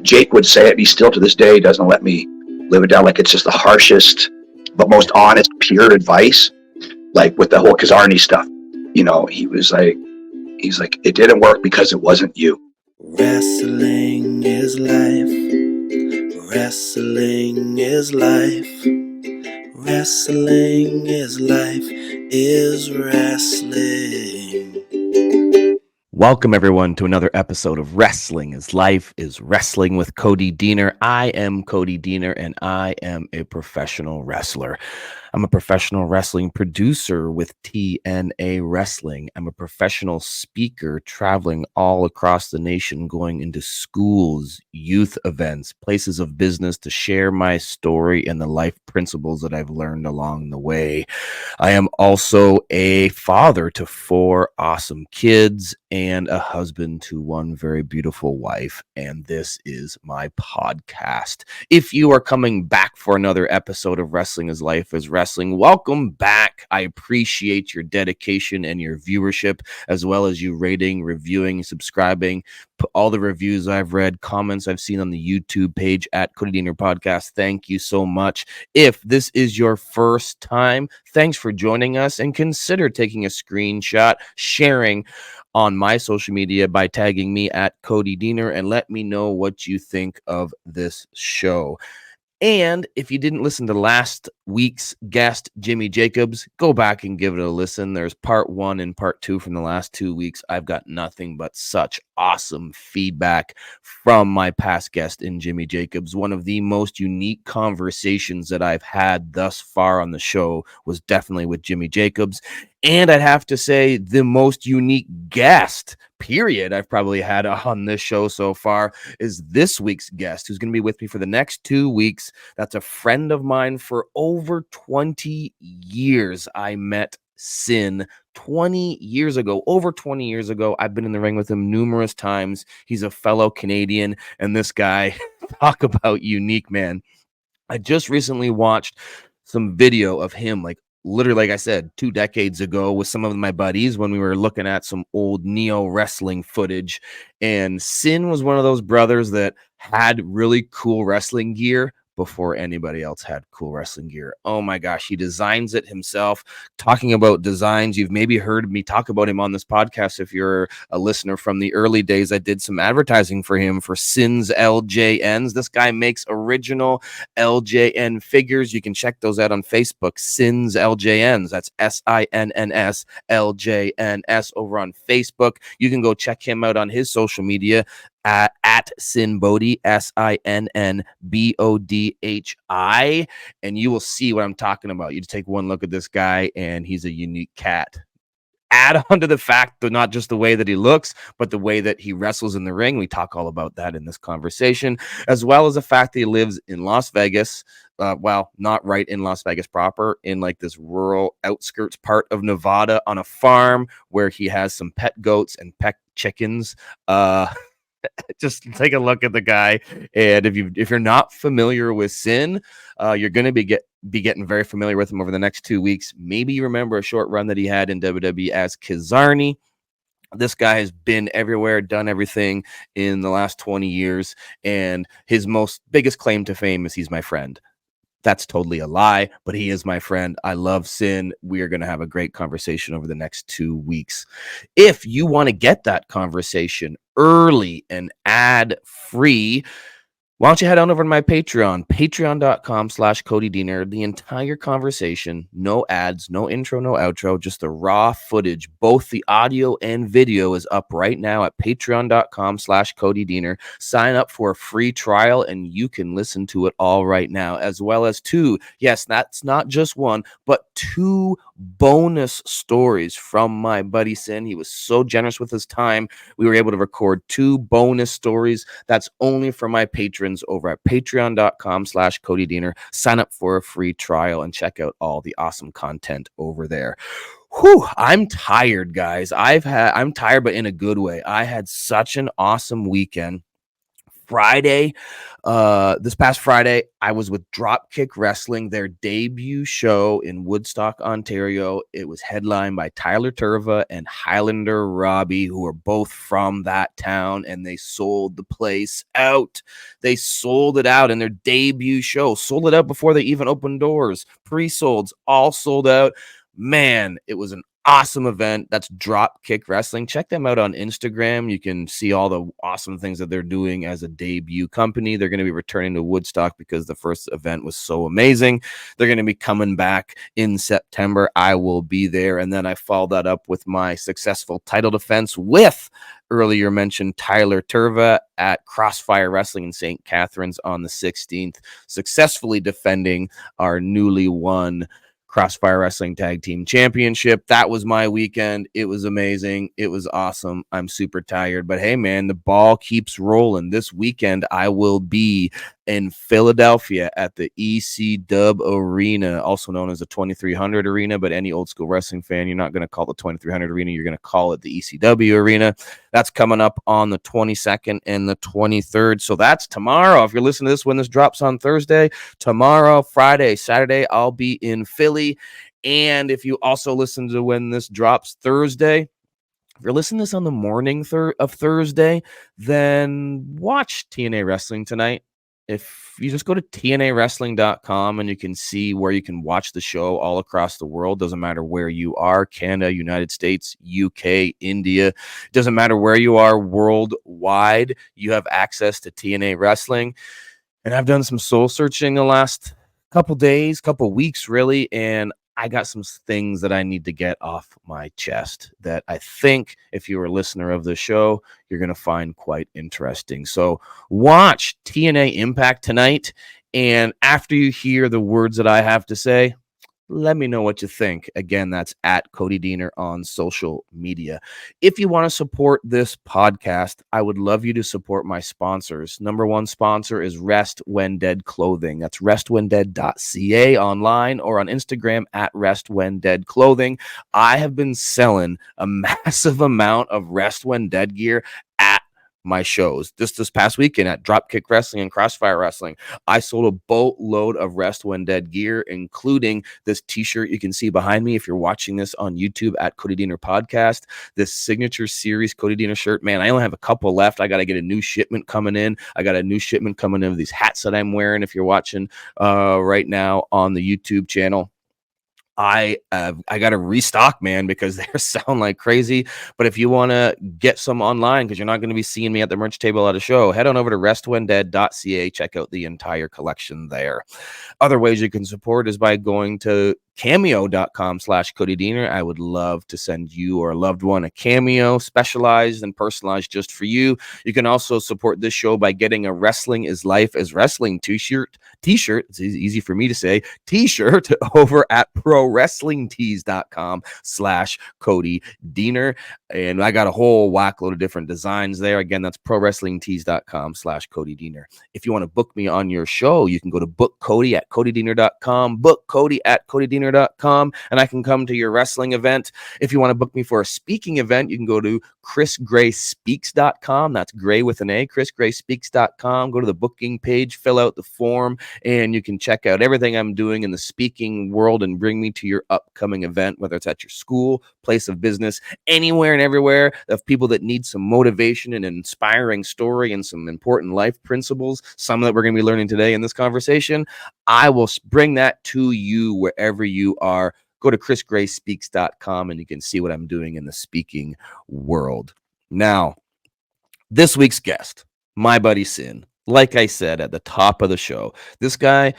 Jake would say it, and he still to this day doesn't let me live it down. Like, it's just the harshest, but most honest, pure advice. Like with the whole Kazarni stuff, he's like, it didn't work because it wasn't you. Wrestling is life. Wrestling is life. Wrestling is life. Is wrestling. Welcome, everyone, to another episode of Wrestling is Life is Wrestling with Cody Diener. I am Cody Diener, and I am a professional wrestler. I'm a professional wrestling producer with TNA Wrestling. I'm a professional speaker traveling all across the nation, going into schools, youth events, places of business to share my story and the life principles that I've learned along the way. I am also a father to 4 awesome kids and a husband to 1 very beautiful wife, and this is my podcast. If you are coming back for another episode of Wrestling is Life is Wrestling, welcome back. I appreciate your dedication and your viewership, as well as you rating, reviewing, subscribing. All the reviews I've read, comments I've seen on the YouTube page at Cody Diener Podcast. Thank you so much. If this is your first time, thanks for joining us, and consider taking a screenshot, sharing on my social media by tagging me at Cody Diener, and let me know what you think of this show. And if you didn't listen to last week's guest, Jimmy Jacobs, go back and give it a listen. There's part 1 and part 2 from the last 2 weeks. I've got nothing but such awesome feedback from my past guest in Jimmy Jacobs. One of the most unique conversations that I've had thus far on the show was definitely with Jimmy Jacobs. And I'd have to say the most unique guest, period, I've probably had on this show so far is this week's guest, who's going to be with me for the next 2 weeks. That's a friend of mine for over 20 years. I met Sinn 20 years ago, over 20 years ago. I've been in the ring with him numerous times. He's a fellow Canadian, and this guy, talk about unique, man. I just recently watched some video of him, literally, like I said, 2 decades ago with some of my buddies when we were looking at some old Neo wrestling footage. And Sinn was one of those brothers that had really cool wrestling gear before anybody else had cool wrestling gear. Oh my gosh, he designs it himself. Talking about designs, you've maybe heard me talk about him on this podcast. If you're a listener from the early days, I did some advertising for him for Sinn's LJNs. This guy makes original LJN figures. You can check those out on Facebook. Sinn's LJNs. That's SINNS LJNS over on Facebook. You can go check him out on his social media at Sinn Bodhi, SINNBODHI, and you will see what I'm talking about. You just take one look at this guy, and he's a unique cat. Add on to the fact that not just the way that he looks, but the way that he wrestles in the ring. We talk all about that in this conversation, as well as the fact that he lives in Las Vegas. Well, not right in Las Vegas proper, in like this rural outskirts part of Nevada on a farm where he has some pet goats and pet chickens. Just take a look at the guy, and if you're not familiar with Sinn, you're going to be getting very familiar with him over the next 2 weeks. Maybe you remember a short run that he had in WWE as Kazarni. This guy has been everywhere, done everything in the last 20 years, and his biggest claim to fame is he's my friend. That's totally a lie, but he is my friend. I love Sinn. We are going to have a great conversation over the next 2 weeks. If you want to get that conversation early and ad-free, why don't you head on over to my Patreon, patreon.com/Cody Diener. The entire conversation, no ads, no intro, no outro, just the raw footage. Both the audio and video is up right now at patreon.com/Cody Diener. Sign up for a free trial and you can listen to it all right now, as well as 2. Yes, that's not just 1, but 2 bonus stories from my buddy Sinn. He was so generous with his time. We were able to record 2 bonus stories. That's only for my patrons over at patreon.com/Cody Diener. Sign up for a free trial and check out all the awesome content over there. Whew, I'm tired, guys. I'm tired, but in a good way. I had such an awesome weekend. Friday, this past Friday, I was with Dropkick Wrestling, their debut show in Woodstock, Ontario. It was headlined by Tyler Turva and Highlander Robbie, who are both from that town, and they sold the place out. They sold it out in their debut show, sold it out before they even opened doors. Pre-solds, all sold out. Man, it was an awesome event. That's Dropkick Wrestling. Check them out on Instagram. You can see all the awesome things that they're doing as a debut company. They're going to be returning to Woodstock because the first event was so amazing. They're going to be coming back in September. I will be there. And then I followed that up with my successful title defense with earlier mentioned Tyler Turva at Crossfire Wrestling in St. Catharines on the 16th, successfully defending our newly won Crossfire Wrestling Tag Team Championship. That was my weekend. It was amazing. It was awesome. I'm super tired, but hey, man, the ball keeps rolling. This weekend, I will be in Philadelphia at the EC Dub Arena, also known as the 2300 Arena, but any old school wrestling fan, you're not going to call it the 2300 Arena. You're going to call it the ECW Arena. That's coming up on the 22nd and the 23rd. So that's tomorrow. If you're listening to this when this drops on Thursday, tomorrow, Friday, Saturday, I'll be in Philly. And if you also listen to when this drops Thursday, if you're listening to this on the morning of Thursday, then watch TNA Wrestling tonight. If you just go to tnawrestling.com and you can see where you can watch the show all across the world, doesn't matter where you are, Canada, United States, UK, India, doesn't matter where you are worldwide, you have access to TNA Wrestling. And I've done some soul searching the last couple weeks, really, and I got some things that I need to get off my chest that I think if you're a listener of the show, you're going to find quite interesting. So watch TNA Impact tonight. And after you hear the words that I have to say, let me know what you think. Again, that's at Cody Diener on social media. If you want to support this podcast, I would love you to support my sponsors. Number one sponsor is Rest When Dead Clothing. That's restwhendead.ca online or on Instagram at Rest When Dead Clothing. I have been selling a massive amount of Rest When Dead gear at my shows. This past weekend at Dropkick Wrestling and Crossfire Wrestling, I sold a boatload of Rest When Dead gear, including this t-shirt you can see behind me if you're watching this on YouTube at Cody Diener Podcast. This signature series Cody Diener shirt, man, I only have a couple left. I got to get a new shipment coming in. I got a new shipment coming in of these hats that I'm wearing if you're watching right now on the YouTube channel. I got to restock, man, because they're selling like crazy. But if you want to get some online, because you're not going to be seeing me at the merch table at a show, head on over to restwhendead.ca. Check out the entire collection there. Other ways you can support is by going to cameo.com/Cody Diener. I would love to send you or a loved one a cameo specialized and personalized just for you. You can also support this show by getting a Wrestling is Life is Wrestling t-shirt. It's easy for me to say, t-shirt over at prowrestlingtees.com/Cody Diener. And I got a whole whackload of different designs there. Again, that's prowrestlingtees.com/Cody Diener. If you want to book me on your show, you can go to book Cody at CodyDiener.com, book Cody at CodyDiener.com, and I can come to your wrestling event. If you want to book me for a speaking event, you can go to ChrisGraySpeaks.com. That's Gray with an A, ChrisGraySpeaks.com. Go to the booking page, fill out the form, and you can check out everything I'm doing in the speaking world and bring me to your upcoming event, whether it's at your school, place of business, anywhere and everywhere of people that need some motivation and an inspiring story and some important life principles, some that we're going to be learning today in this conversation. I will bring that to you wherever you are. Go to chrisgrayspeaks.com and you can see what I'm doing in the speaking world. Now, this week's guest, my buddy Sinn. Like I said at the top of the show, this guy,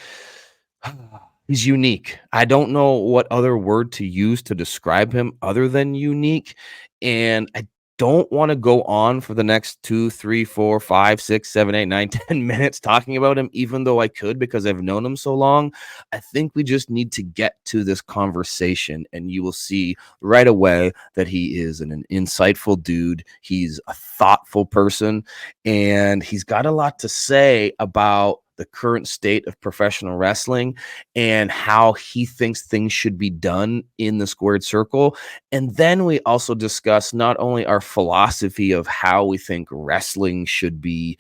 he's unique. I don't know what other word to use to describe him other than unique. And I don't want to go on for the next 2, 3, 4, 5, 6, 7, 8, 9, 10 minutes talking about him, even though I could because I've known him so long. I think we just need to get to this conversation and you will see right away that he is an insightful dude. He's a thoughtful person and he's got a lot to say about the current state of professional wrestling and how he thinks things should be done in the squared circle. And then we also discuss not only our philosophy of how we think wrestling should be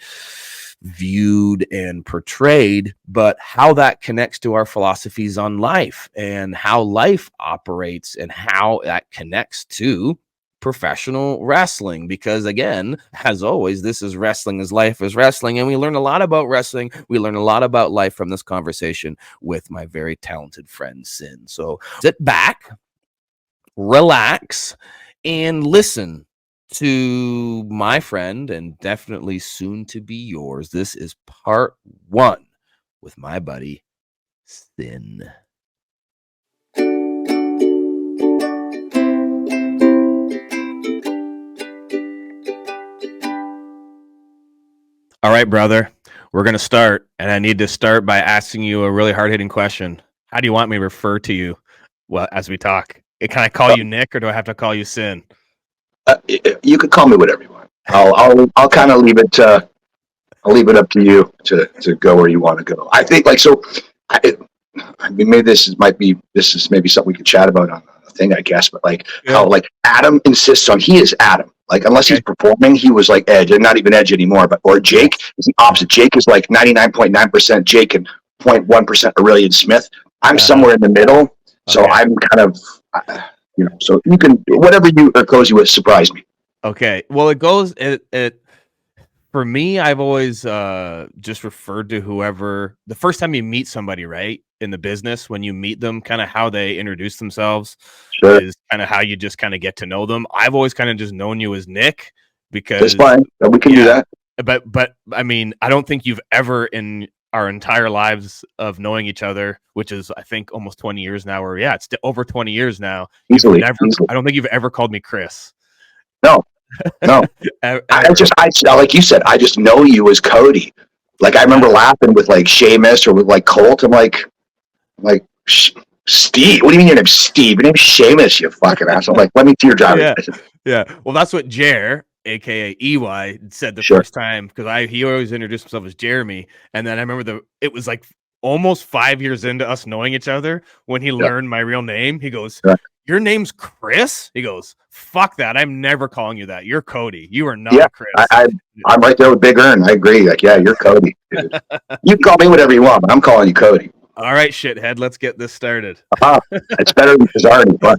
viewed and portrayed, but how that connects to our philosophies on life and how life operates and how that connects to professional wrestling. Because again, as always, this is Wrestling is Life is Wrestling, and we learn a lot about wrestling. We learn a lot about life from this conversation with my very talented friend Sinn. So sit back, relax, and listen to my friend and definitely soon to be yours. This is part 1 with my buddy Sinn. All right, brother, we're going to start, and I need to start by asking you a really hard-hitting question. How do you want me to refer to you as we talk? Can I call you Nick, or do I have to call you Sinn? You could call me whatever you want. I'll kind of leave it. I'll leave it up to you to go where you want to go. I think I mean, maybe this is maybe something we could chat about on a thing, I guess. But how Adam insists on he is Adam. Like unless he's performing, he was like Edge, and not even Edge anymore. Or Jake is the opposite. Jake is like 99.9% Jake and 0.1% Aurelian Smith. I'm somewhere in the middle, so I'm kind of So you can whatever you are cozy with. Surprise me. Okay. Well, it goes. For me, I've always just referred to whoever the first time you meet somebody, right, in the business, when you meet them, kind of how they introduce themselves is kind of how you just kind of get to know them. I've always kind of just known you as Nick because that's fine. We can do that. But I mean, I don't think you've ever in our entire lives of knowing each other, which is I think almost 20 years now, or it's over 20 years now. Easily. I don't think you've ever called me Chris. No. I like you said, I just know you as Cody. Like I remember laughing with like Sheamus or with like Colt. I'm like Steve. What do you mean your name's Steve? Your name's Sheamus, you fucking asshole. I'm like, let me see your driver's license. Yeah. Well, that's what Jer, aka EY, said the first time because he always introduced himself as Jeremy, and then I remember it was like almost 5 years into us knowing each other when he learned my real name. He goes, your name's Chris? He goes, fuck that. I'm never calling you that. You're Cody. You are not Chris. I'm right there with Big Earn. I agree. Like, you're Cody. Dude. You can call me whatever you want, but I'm calling you Cody. All right, shithead. Let's get this started. It's better than Kazarni, but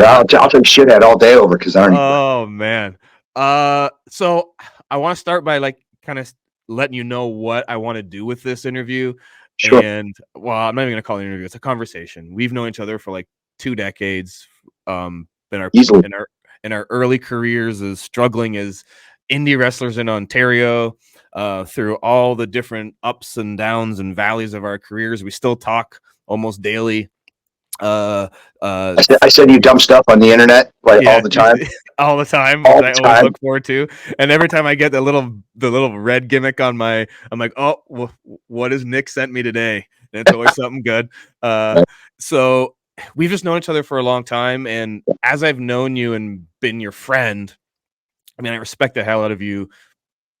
I'll take shithead all day over Kazarni. Oh, man. So I want to start by like kind of letting you know what I want to do with this interview. Sure. And well, I'm not even going to call it an interview. It's a conversation. We've known each other for like 2 decades. In our early careers as struggling as indie wrestlers in Ontario, through all the different ups and downs and valleys of our careers, we still talk almost daily. I said you dumb stuff on the internet all the time. All the time, which I always look forward to. And every time I get the little red gimmick on I'm like, oh, what has Nick sent me today? And it's always something good. So we've just known each other for a long time, and as I've known you and been your friend, I mean, I respect the hell out of you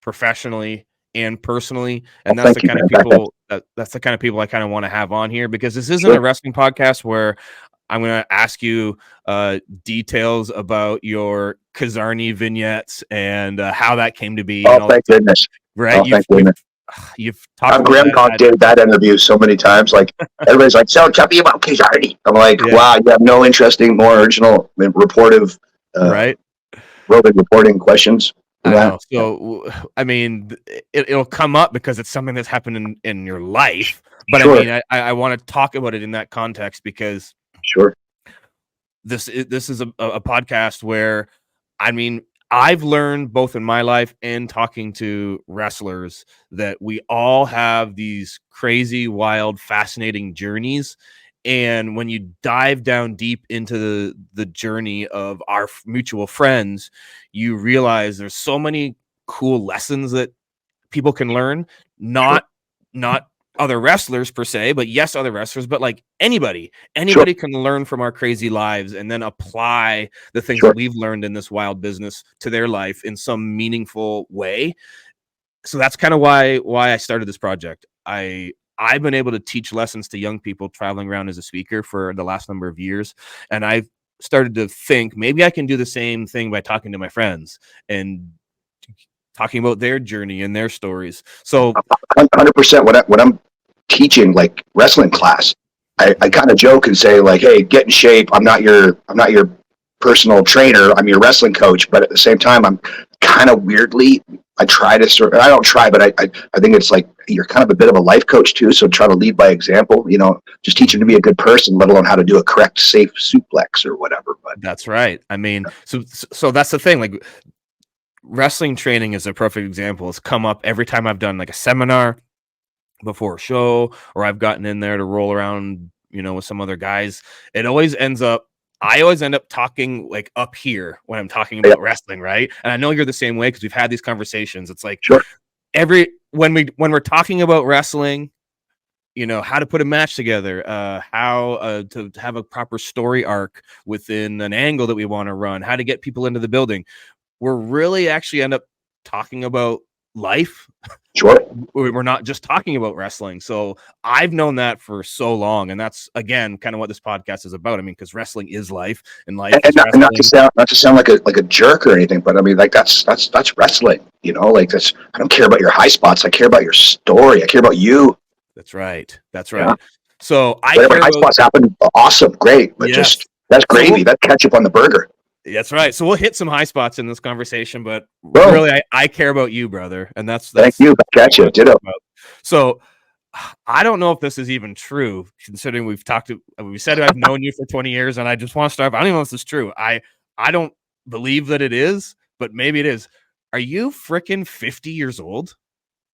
professionally and personally, and that's the kind of people that's the kind of people I kind of want to have on here, because this isn't a wrestling podcast where I'm going to ask you details about your Kazarni vignettes and how that came to be. Thank goodness! Right? You've talked. I've Graham did that interview so many times. Like everybody's like, "So tell me about Kazarni." I'm like, "Wow, you have no interesting, more original, reportive, roving reporting questions." I know. So I mean, it'll come up because it's something that's happened in your life. But I mean, I want to talk about it in that context because this is a podcast where, I mean, I've learned both in my life and talking to wrestlers that we all have these crazy, wild, fascinating journeys. And when you dive down deep into the journey of our mutual friends, you realize there's so many cool lessons that people can learn. Not other wrestlers per se, but yes, other wrestlers, but like anybody can learn from our crazy lives and then apply the things that we've learned in this wild business to their life in some meaningful way. So that's kind of why I started this project. I've been able to teach lessons to young people traveling around as a speaker for the last number of years. And I've started to think maybe I can do the same thing by talking to my friends and talking about their journey and their stories. So 100%. When I'm teaching like wrestling class, I kind of joke and say like, "Hey, get in shape. I'm not your personal trainer. I'm your wrestling coach." But at the same time, I'm kind of weirdly, I try to sort of, I don't try, but I think it's like you're kind of a bit of a life coach too. So try to lead by example. Just teach them to be a good person, let alone how to do a correct, safe suplex or whatever. But that's right. I mean, so that's the thing. Like, wrestling training is a perfect example. It's come up every time I've done like a seminar before a show, or I've gotten in there to roll around, with some other guys. I always end up talking like up here when I'm talking about wrestling, right? And I know you're the same way because we've had these conversations. It's like sure. when we're talking about wrestling, how to put a match together, how to have a proper story arc within an angle that we want to run, how to get people into the building. We're really actually end up talking about life. Sure. We're not just talking about wrestling. So I've known that for so long, and that's again kind of what this podcast is about. I mean, because wrestling is life, and life is wrestling. Not to sound like a jerk or anything, but I mean, like that's wrestling. Like I don't care about your high spots. I care about your story. I care about you. That's right. Yeah. So whatever high spots happen, awesome, great, but just that's gravy. That's ketchup on the burger. That's right. So we'll hit some high spots in this conversation, but really, I care about you, brother, and that's thank you. Catch you. Ditto. So I don't know if this is even true, considering we said I've known you for 20 years, and I just want to start. I don't even know if this is true. I don't believe that it is, but maybe it is. Are you freaking 50 years old?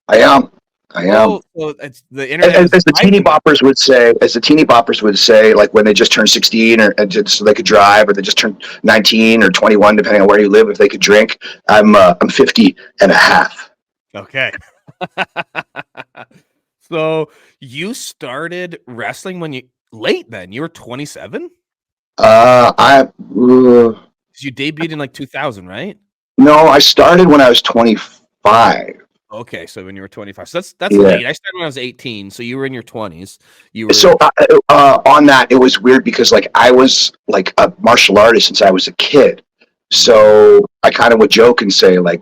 I am. Well, it's the internet. As the teeny boppers would say, like when they just turned 16 so they could drive, or they just turned 19 or 21, depending on where you live, if they could drink. I'm 50 and a half. Okay. So you started wrestling when you were 27? You debuted in like 2000, right? No, I started when I was 25. Okay, so when you were 25, so that's late. I started when I was 18, so you were in your 20s. So on that, it was weird because like I was like a martial artist since I was a kid. So I kind of would joke and say like,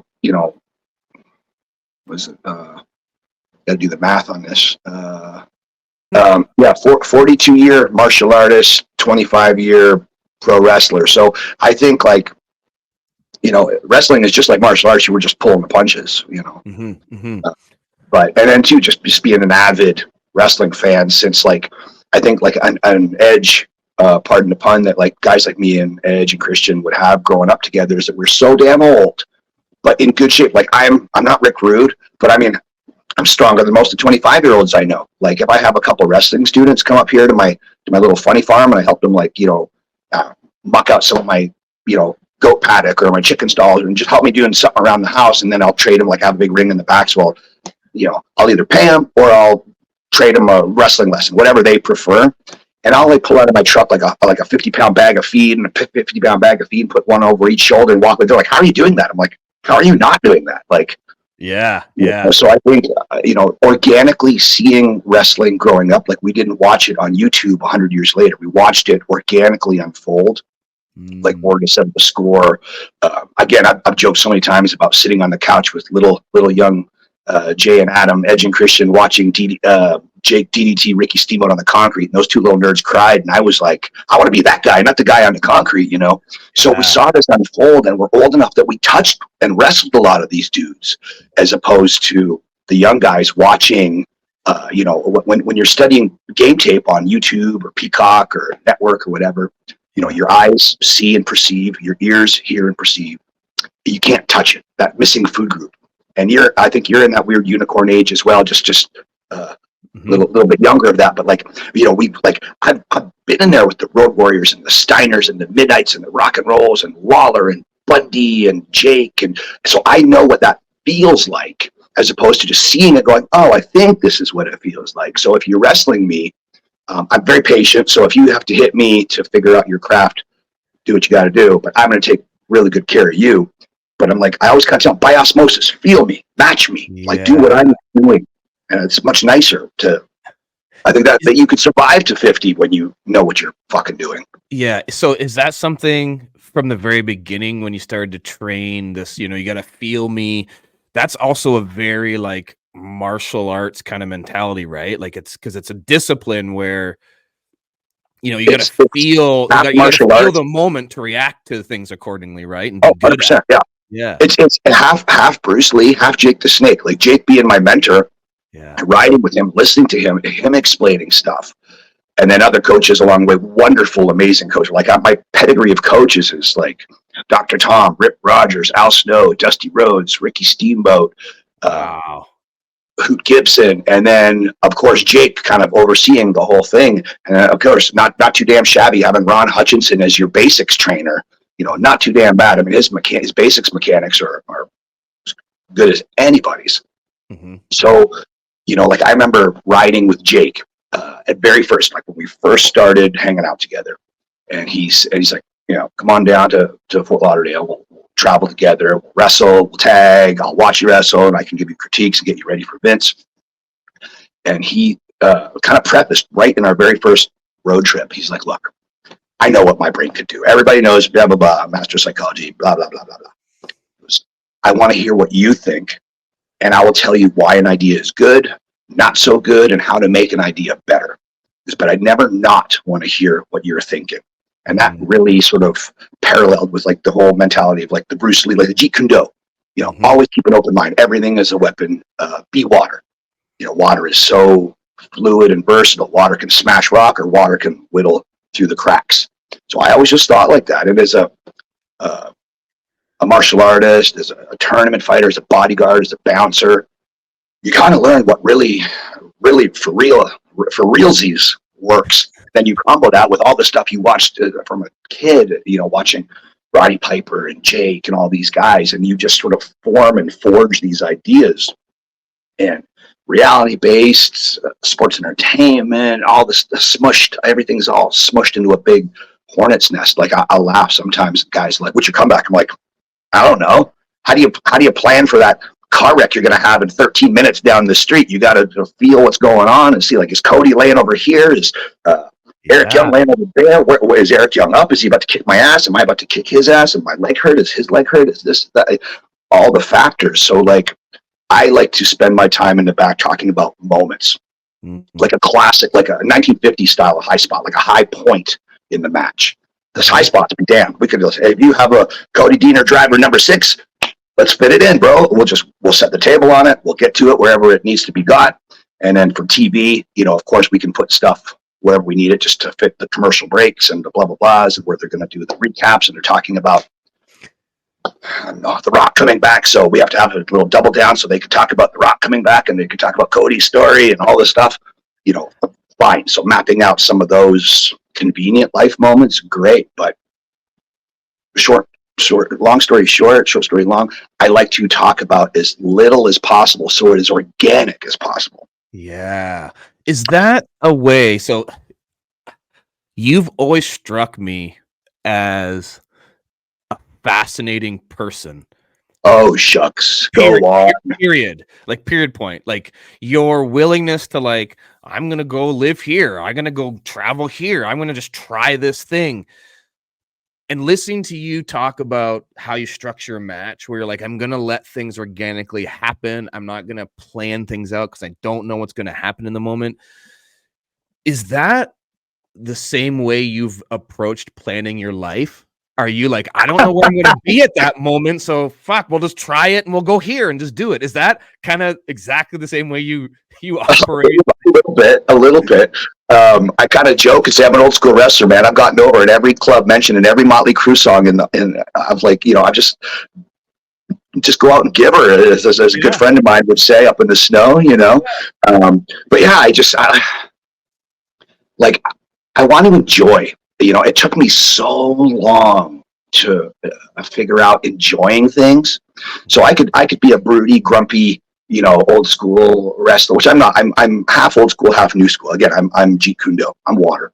was it? Got to do the math on this. 42-year martial artist, 25-year pro wrestler. So I think like, wrestling is just like martial arts. You were just pulling the punches, But and then too, just being an avid wrestling fan since like I think like an edge, pardon the pun, that like guys like me and Edge and Christian would have growing up together is that we're so damn old, but in good shape. Like I'm not Rick Rude, but I mean I'm stronger than most of 25-year-olds I know. Like if I have a couple wrestling students come up here to my little funny farm and I help them like muck out some of my goat paddock or my chicken stalls and just help me doing something around the house, and then I'll trade them, like have a big ring in the back, so I'll either pay them or I'll trade them a wrestling lesson, whatever they prefer. And I'll like pull out of my truck like a 50-pound bag of feed and a 50-pound bag of feed and put one over each shoulder and walk with. They're like, how are you doing that? I'm like, how are you not doing that? Like, yeah. So I think organically seeing wrestling growing up, like we didn't watch it on YouTube 100 years later. We watched it organically unfold. Like Morgan said, the score. Again, I've joked so many times about sitting on the couch with little young Jay and Adam, Edge and Christian, watching Jake DDT Ricky Steamboat on the concrete, and those two little nerds cried, and I was like, I want to be that guy, not the guy on the concrete, So we saw this unfold, and we're old enough that we touched and wrestled a lot of these dudes, as opposed to the young guys watching. When you're studying game tape on YouTube or Peacock or Network or whatever, your eyes see and perceive, your ears hear and perceive. You can't touch it. That missing food group. And I think you're in that weird unicorn age as well. Just little bit younger of that. But like, I've been in there with the Road Warriors and the Steiners and the Midnights and the Rock and Rolls and Lawler and Bundy and Jake. And so I know what that feels like, as opposed to just seeing it going, oh, I think this is what it feels like. So if you're wrestling me, I'm very patient. So if you have to hit me to figure out your craft, do what you got to do. But I'm going to take really good care of you. But I'm like, I always kind of tell by osmosis, feel me, match me, like do what I'm doing. And it's much nicer I think that you could survive to 50 when you know what you're fucking doing. Yeah. So is that something from the very beginning when you started to train this, you got to feel me, that's also a very like martial arts kind of mentality, right? Like it's because it's a discipline where you got to It's feel half you got to martial feel arts. the moment to react to things accordingly, right? And Oh, be good at 100%. it. Yeah. Yeah. It's half Bruce Lee, half Jake the Snake. Like Jake being my mentor, Yeah. riding with him, listening to him explaining stuff. And then other coaches along the way, wonderful, amazing coaches. Like my pedigree of coaches is like Dr. Tom, Rip Rogers, Al Snow, Dusty Rhodes, Ricky Steamboat, Wow. Hoot Gibson, and then of course Jake kind of overseeing the whole thing. And of course, not too damn shabby having Ron Hutchinson as your basics trainer. Not too damn bad. I mean, his basics mechanics are as good as anybody's. Mm-hmm. So, like I remember riding with Jake at very first, like when we first started hanging out together, and he's like, come on down to Fort Lauderdale. We'll travel together. We'll wrestle. We'll tag. I'll watch you wrestle, and I can give you critiques and get you ready for Vince. And he kind of prefaced right in our very first road trip. He's like, look, I know what my brain could do. Everybody knows blah blah blah, master psychology, blah blah blah blah blah. I want to hear what you think, and I will tell you why an idea is good, not so good, and how to make an idea better. But I never not want to hear what you're thinking. And that really sort of paralleled with like the whole mentality of like the Bruce Lee, like the Jeet Kune Do. Always keep an open mind. Everything is a weapon. Be water. Water is so fluid and versatile. Water can smash rock, or water can whittle through the cracks. So I always just thought like that. And as a martial artist, as a tournament fighter, as a bodyguard, as a bouncer, you kind of learn what really for realsies works. Then you combo that with all the stuff you watched from a kid, watching Roddy Piper and Jake and all these guys, and you just sort of form and forge these ideas. And reality-based sports entertainment, all this smushed, everything's all smushed into a big hornet's nest. Like I'll laugh sometimes. Guys like, "What's your comeback?" I'm like, I don't know. How do you plan for that car wreck you're going to have in 13 minutes down the street? You got to feel what's going on and see, like, is Cody laying over here? Is Eric Young laying over there? Where is Eric Young up? Is he about to kick my ass? Am I about to kick his ass? Is my leg hurt? Is his leg hurt? Is this, that? All the factors. So, like, I like to spend my time in the back talking about moments, like a classic, like a 1950 style of high spot, like a high point in the match. This high spot to be damned. We could go say, hey, if you have a Cody Diener driver number 6, let's fit it in, bro. We'll set the table on it. We'll get to it wherever it needs to be got. And then for TV, of course, we can put stuff wherever we need it just to fit the commercial breaks and the blah, blah, blahs, and where they're going to do the recaps, and they're talking about The Rock coming back. So we have to have a little double down so they could talk about The Rock coming back, and they could talk about Cody's story and all this stuff. Fine. So mapping out some of those convenient life moments, great. But long story short story long, I like to talk about as little as possible so it is organic as possible. Yeah. Is that a way? So you've always struck me as a fascinating person. Oh, shucks. Go on. Period. Like, period point. Like, your willingness to, like, I'm going to go live here. I'm going to go travel here. I'm going to just try this thing. And listening to you talk about how you structure a match where you're like, I'm going to let things organically happen. I'm not going to plan things out because I don't know what's going to happen in the moment. Is that the same way you've approached planning your life? Are you like, I don't know where I'm going to be at that moment, so fuck, we'll just try it and we'll go here and just do it? Is that kind of exactly the same way you operate? A little bit. I kind of joke and say I'm an old school wrestler, man. I've gotten over in every club mentioned in every Motley Crue song, and I was like, I just go out and give her, as a good friend of mine would say, up in the snow, But yeah, I want to enjoy. It took me so long to figure out enjoying things. So I could be a broody, grumpy, old school wrestler, which I'm not. I'm half old school, half new school. Again, I'm Jeet Kune Do. I'm water.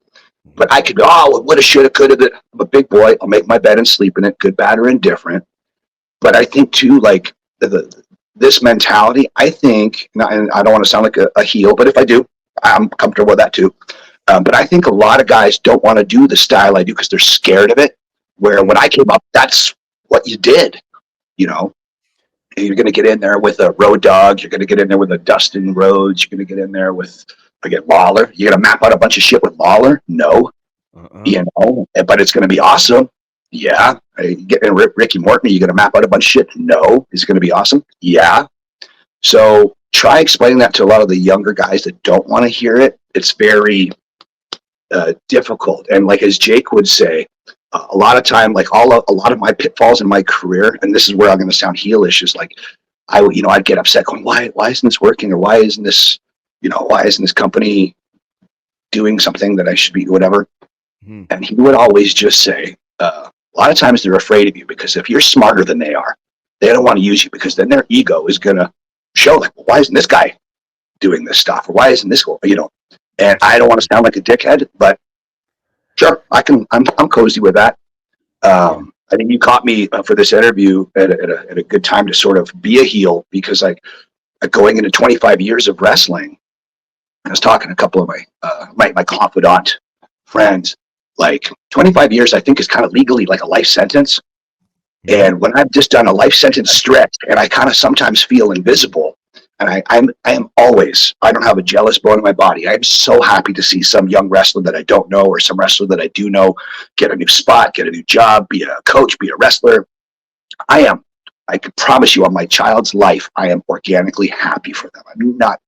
But I could, woulda, shoulda, coulda. I'm a big boy. I'll make my bed and sleep in it, good, bad, or indifferent. But I think too, like this mentality. I think, and I don't want to sound like a heel, but if I do, I'm comfortable with that too. But I think a lot of guys don't want to do the style I do because they're scared of it. Where when I came up, that's what you did, You're going to get in there with a Road Dogg. You're going to get in there with a Dustin Rhodes. You're going to get in there with, again, Lawler. You're going to map out a bunch of shit with Lawler? No. You know, but it's going to be awesome. Yeah. Getting Ricky Morton, are you going to map out a bunch of shit? No. Is it going to be awesome? Yeah. So try explaining that to a lot of the younger guys that don't want to hear it. It's very difficult. And like as Jake would say, a lot of time, like a lot of my pitfalls in my career, and this is where I'm going to sound heelish, is like I'd get upset going, why isn't this working, or why isn't this company doing something that I should be, whatever. And he would always just say, a lot of times they're afraid of you because if you're smarter than they are, they don't want to use you because then their ego is going to show like, well, why isn't this guy doing this stuff, or why isn't this, and I don't want to sound like a dickhead, but sure, I'm cozy with that. I think you caught me for this interview at a good time to sort of be a heel, because like going into 25 years of wrestling, I was talking to a couple of my confidant friends, like 25 years, I think is kind of legally like a life sentence. And when I've just done a life sentence stretch and I kind of sometimes feel invisible, and I am always, I don't have a jealous bone in my body. I'm so happy to see some young wrestler that I don't know or some wrestler that I do know get a new spot, get a new job, be a coach, be a wrestler. I can promise you on my child's life, I am organically happy for them. I'm not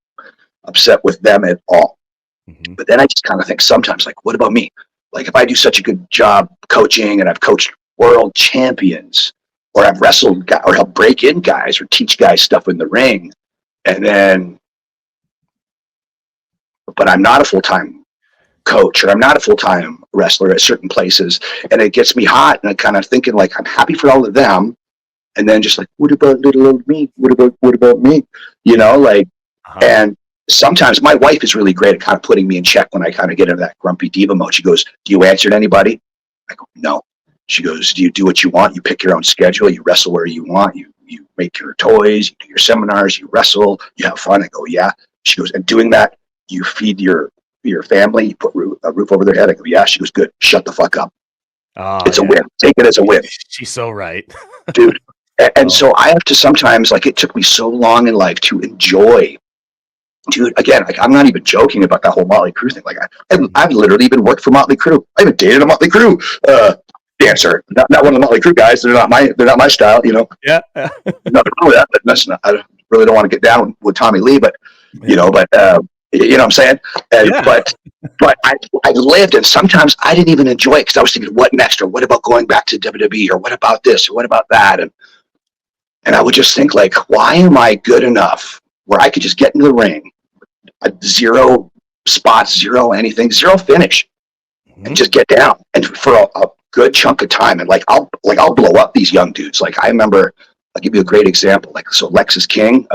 upset with them at all. But then I just kind of think sometimes, like, what about me? Like if I do such a good job coaching and I've coached world champions, or I've wrestled or helped break in guys or teach guys stuff in the ring, but I'm not a full-time coach, or I'm not a full-time wrestler at certain places, and it gets me hot, and I'm kind of thinking like I'm happy for all of them, and then just like, what about little old me? What about me? And sometimes my wife is really great at kind of putting me in check when I kind of get into that grumpy diva mode. She goes, do you answer to anybody? I go, no. She goes, do you do what you want? You pick your own schedule. You wrestle where you want. You make your toys. You do your seminars. You wrestle. You have fun. I go, yeah. She goes, and doing that, you feed your family. You put a roof over their head. I go, yeah. She goes, good. Shut the fuck up. It's a win. Take it as a win. She's so right. Dude. And so I have to sometimes, like, it took me so long in life to enjoy. Dude, again, like, I'm not even joking about that whole Motley Crue thing. Like, I've literally even worked for Motley Crue. I even dated a Motley Crue dancer. Not one of the Motley Crue guys. They're not my style. Yeah. Nothing wrong with that. But that's not. I really don't want to get down with Tommy Lee. But you know what I'm saying. But I lived, and sometimes I didn't even enjoy it because I was thinking, what next, or what about going back to WWE, or what about this, or what about that, and I would just think like, why am I good enough where I could just get into the ring, zero spots, zero anything, zero finish, and just get down, and for a good chunk of time, and I'll blow up these young dudes. Like I remember, I'll give you a great example. Like so, Lexus King,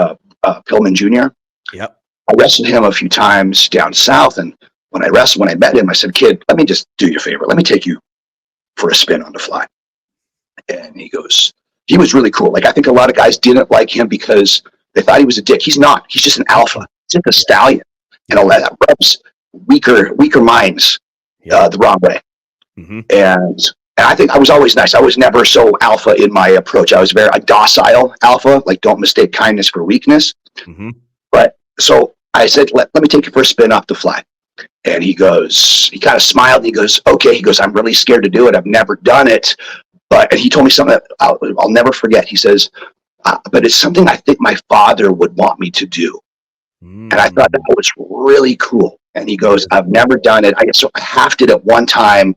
Pillman Jr. Yep. I wrestled him a few times down south, and when I met him, I said, "Kid, let me just do you a favor. Let me take you for a spin on the fly." And he was really cool. Like I think a lot of guys didn't like him because they thought he was a dick. He's not. He's just an alpha. He's just a stallion, and all that rubs weaker minds the wrong way. And I think I was always nice. I was never so alpha in my approach. I was a docile alpha. Like don't mistake kindness for weakness. But so I said, let me take you for a spin off the fly. And he kind of smiled. And he goes, okay. He goes, I'm really scared to do it. I've never done it. And he told me something that I'll never forget. He says, but it's something I think my father would want me to do. And I thought that was really cool. And he goes, I've never done it. I half did it one time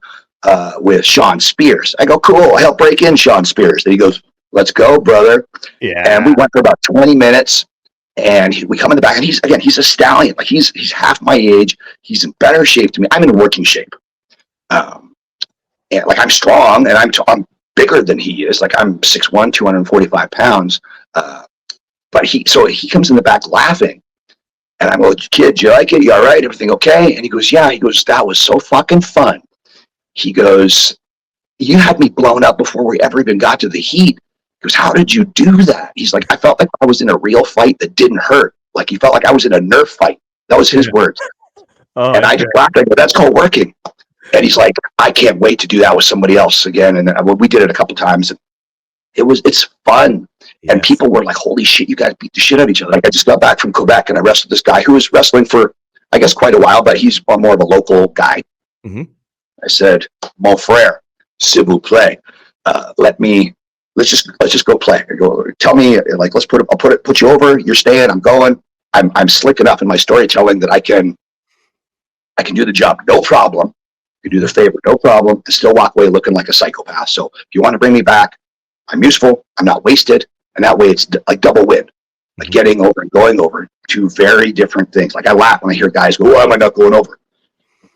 with Sean Spears. I go, cool. I helped break in Sean Spears. And he goes, let's go, brother. Yeah. And we went for about 20 minutes. And we come in the back, and he's a stallion. Like he's half my age. He's in better shape to me. I'm in working shape. And like I'm strong, and I'm bigger than he is. Like I'm 6'1", 245 pounds. But he comes in the back laughing. And I'm like, kid, you like it? You all right? Everything okay? And he goes, yeah. He goes, that was so fucking fun. He goes, you had me blown up before we ever even got to the heat. He goes, how did you do that? He's like, I felt like I was in a real fight that didn't hurt. Like he felt like I was in a Nerf fight. That was his words. And I just laughed. I go, that's called working. And he's like, I can't wait to do that with somebody else again. And we did it a couple times. It's fun. And people were like, holy shit, you guys beat the shit out of each other. Like, I just got back from Quebec and I wrestled this guy who was wrestling for, I guess, quite a while, but he's more of a local guy. Mm-hmm. I said, mon frère, s'il vous plaît, let's just go play. Tell me, like, I'll put you over. You're staying. I'm going. I'm slick enough in my storytelling that I can do the job, no problem. You do the favor, no problem, and still walk away looking like a psychopath. So if you want to bring me back, I'm useful. I'm not wasted, and that way it's like double win. Like getting over and going over, two very different things. Like I laugh when I hear guys go, "Why am I not going over?"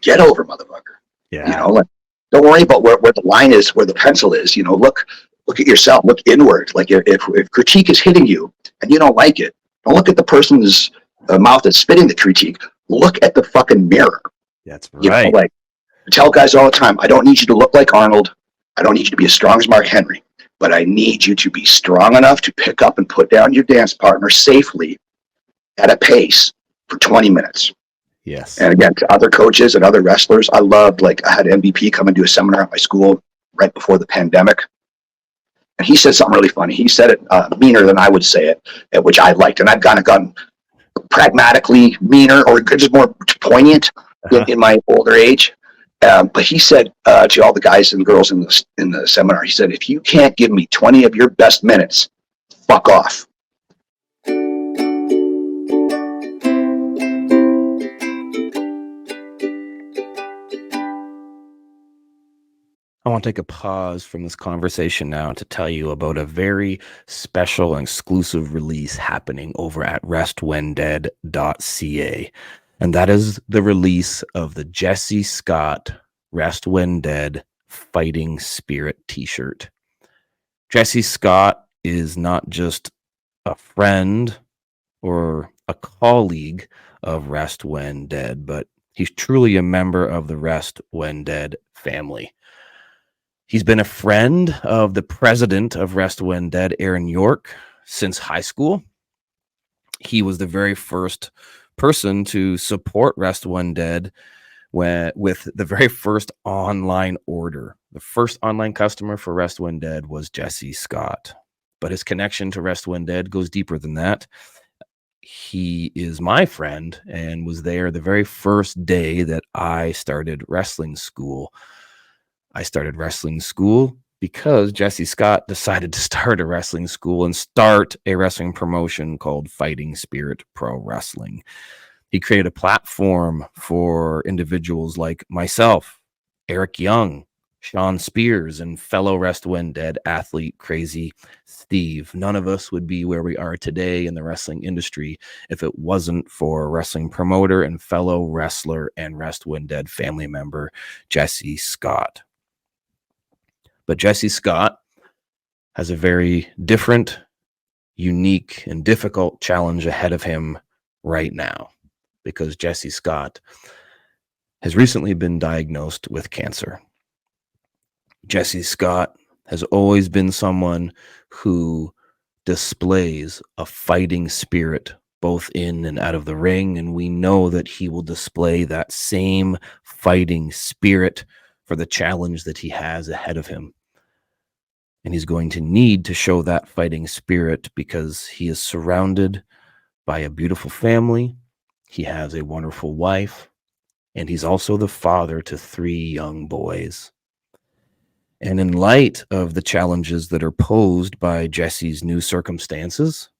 Get over, motherfucker. Yeah. You know, like, don't worry about where the line is, where the pencil is. You know, look at yourself. Look inward. Like if critique is hitting you and you don't like it, don't look at the person's mouth that's spitting the critique. Look at the fucking mirror. That's right. You know, like I tell guys all the time, I don't need you to look like Arnold. I don't need you to be as strong as Mark Henry, but I need you to be strong enough to pick up and put down your dance partner safely at a pace for 20 minutes. Yes. And again, to other coaches and other wrestlers, I loved, like, I had MVP come and do a seminar at my school right before the pandemic. And he said something really funny. He said it meaner than I would say it, which I liked. And I've kind of gone pragmatically meaner or just more poignant in my older age. But he said to all the guys and girls in the seminar, he said, if you can't give me 20 of your best minutes, fuck off. I want to take a pause from this conversation now to tell you about a very special and exclusive release happening over at restwhendead.ca. And that is the release of the Jesse Scott Rest When Dead Fighting Spirit t-shirt. Jesse Scott is not just a friend or a colleague of Rest When Dead, but he's truly a member of the Rest When Dead family. He's been a friend of the president of Rest When Dead, Aaron York, since high school. He was the very first person to support Rest When Dead with the very first online order. The first online customer for Rest When Dead was Jesse Scott. But his connection to Rest When Dead goes deeper than that. He is my friend and was there the very first day that I started wrestling school. I started wrestling school because Jesse Scott decided to start a wrestling school and start a wrestling promotion called Fighting Spirit Pro Wrestling. He created a platform for individuals like myself, Eric Young, Sean Spears, and fellow Rest When Dead athlete Crazy Steve. None of us would be where we are today in the wrestling industry if it wasn't for wrestling promoter and fellow wrestler and Rest When Dead family member Jesse Scott. But Jesse Scott has a very different, unique, and difficult challenge ahead of him right now, because Jesse Scott has recently been diagnosed with cancer. Jesse Scott has always been someone who displays a fighting spirit both in and out of the ring, and we know that he will display that same fighting spirit for the challenge that he has ahead of him. And he's going to need to show that fighting spirit because he is surrounded by a beautiful family. He has a wonderful wife, and he's also the father to 3 young boys. And in light of the challenges that are posed by Jesse's new circumstances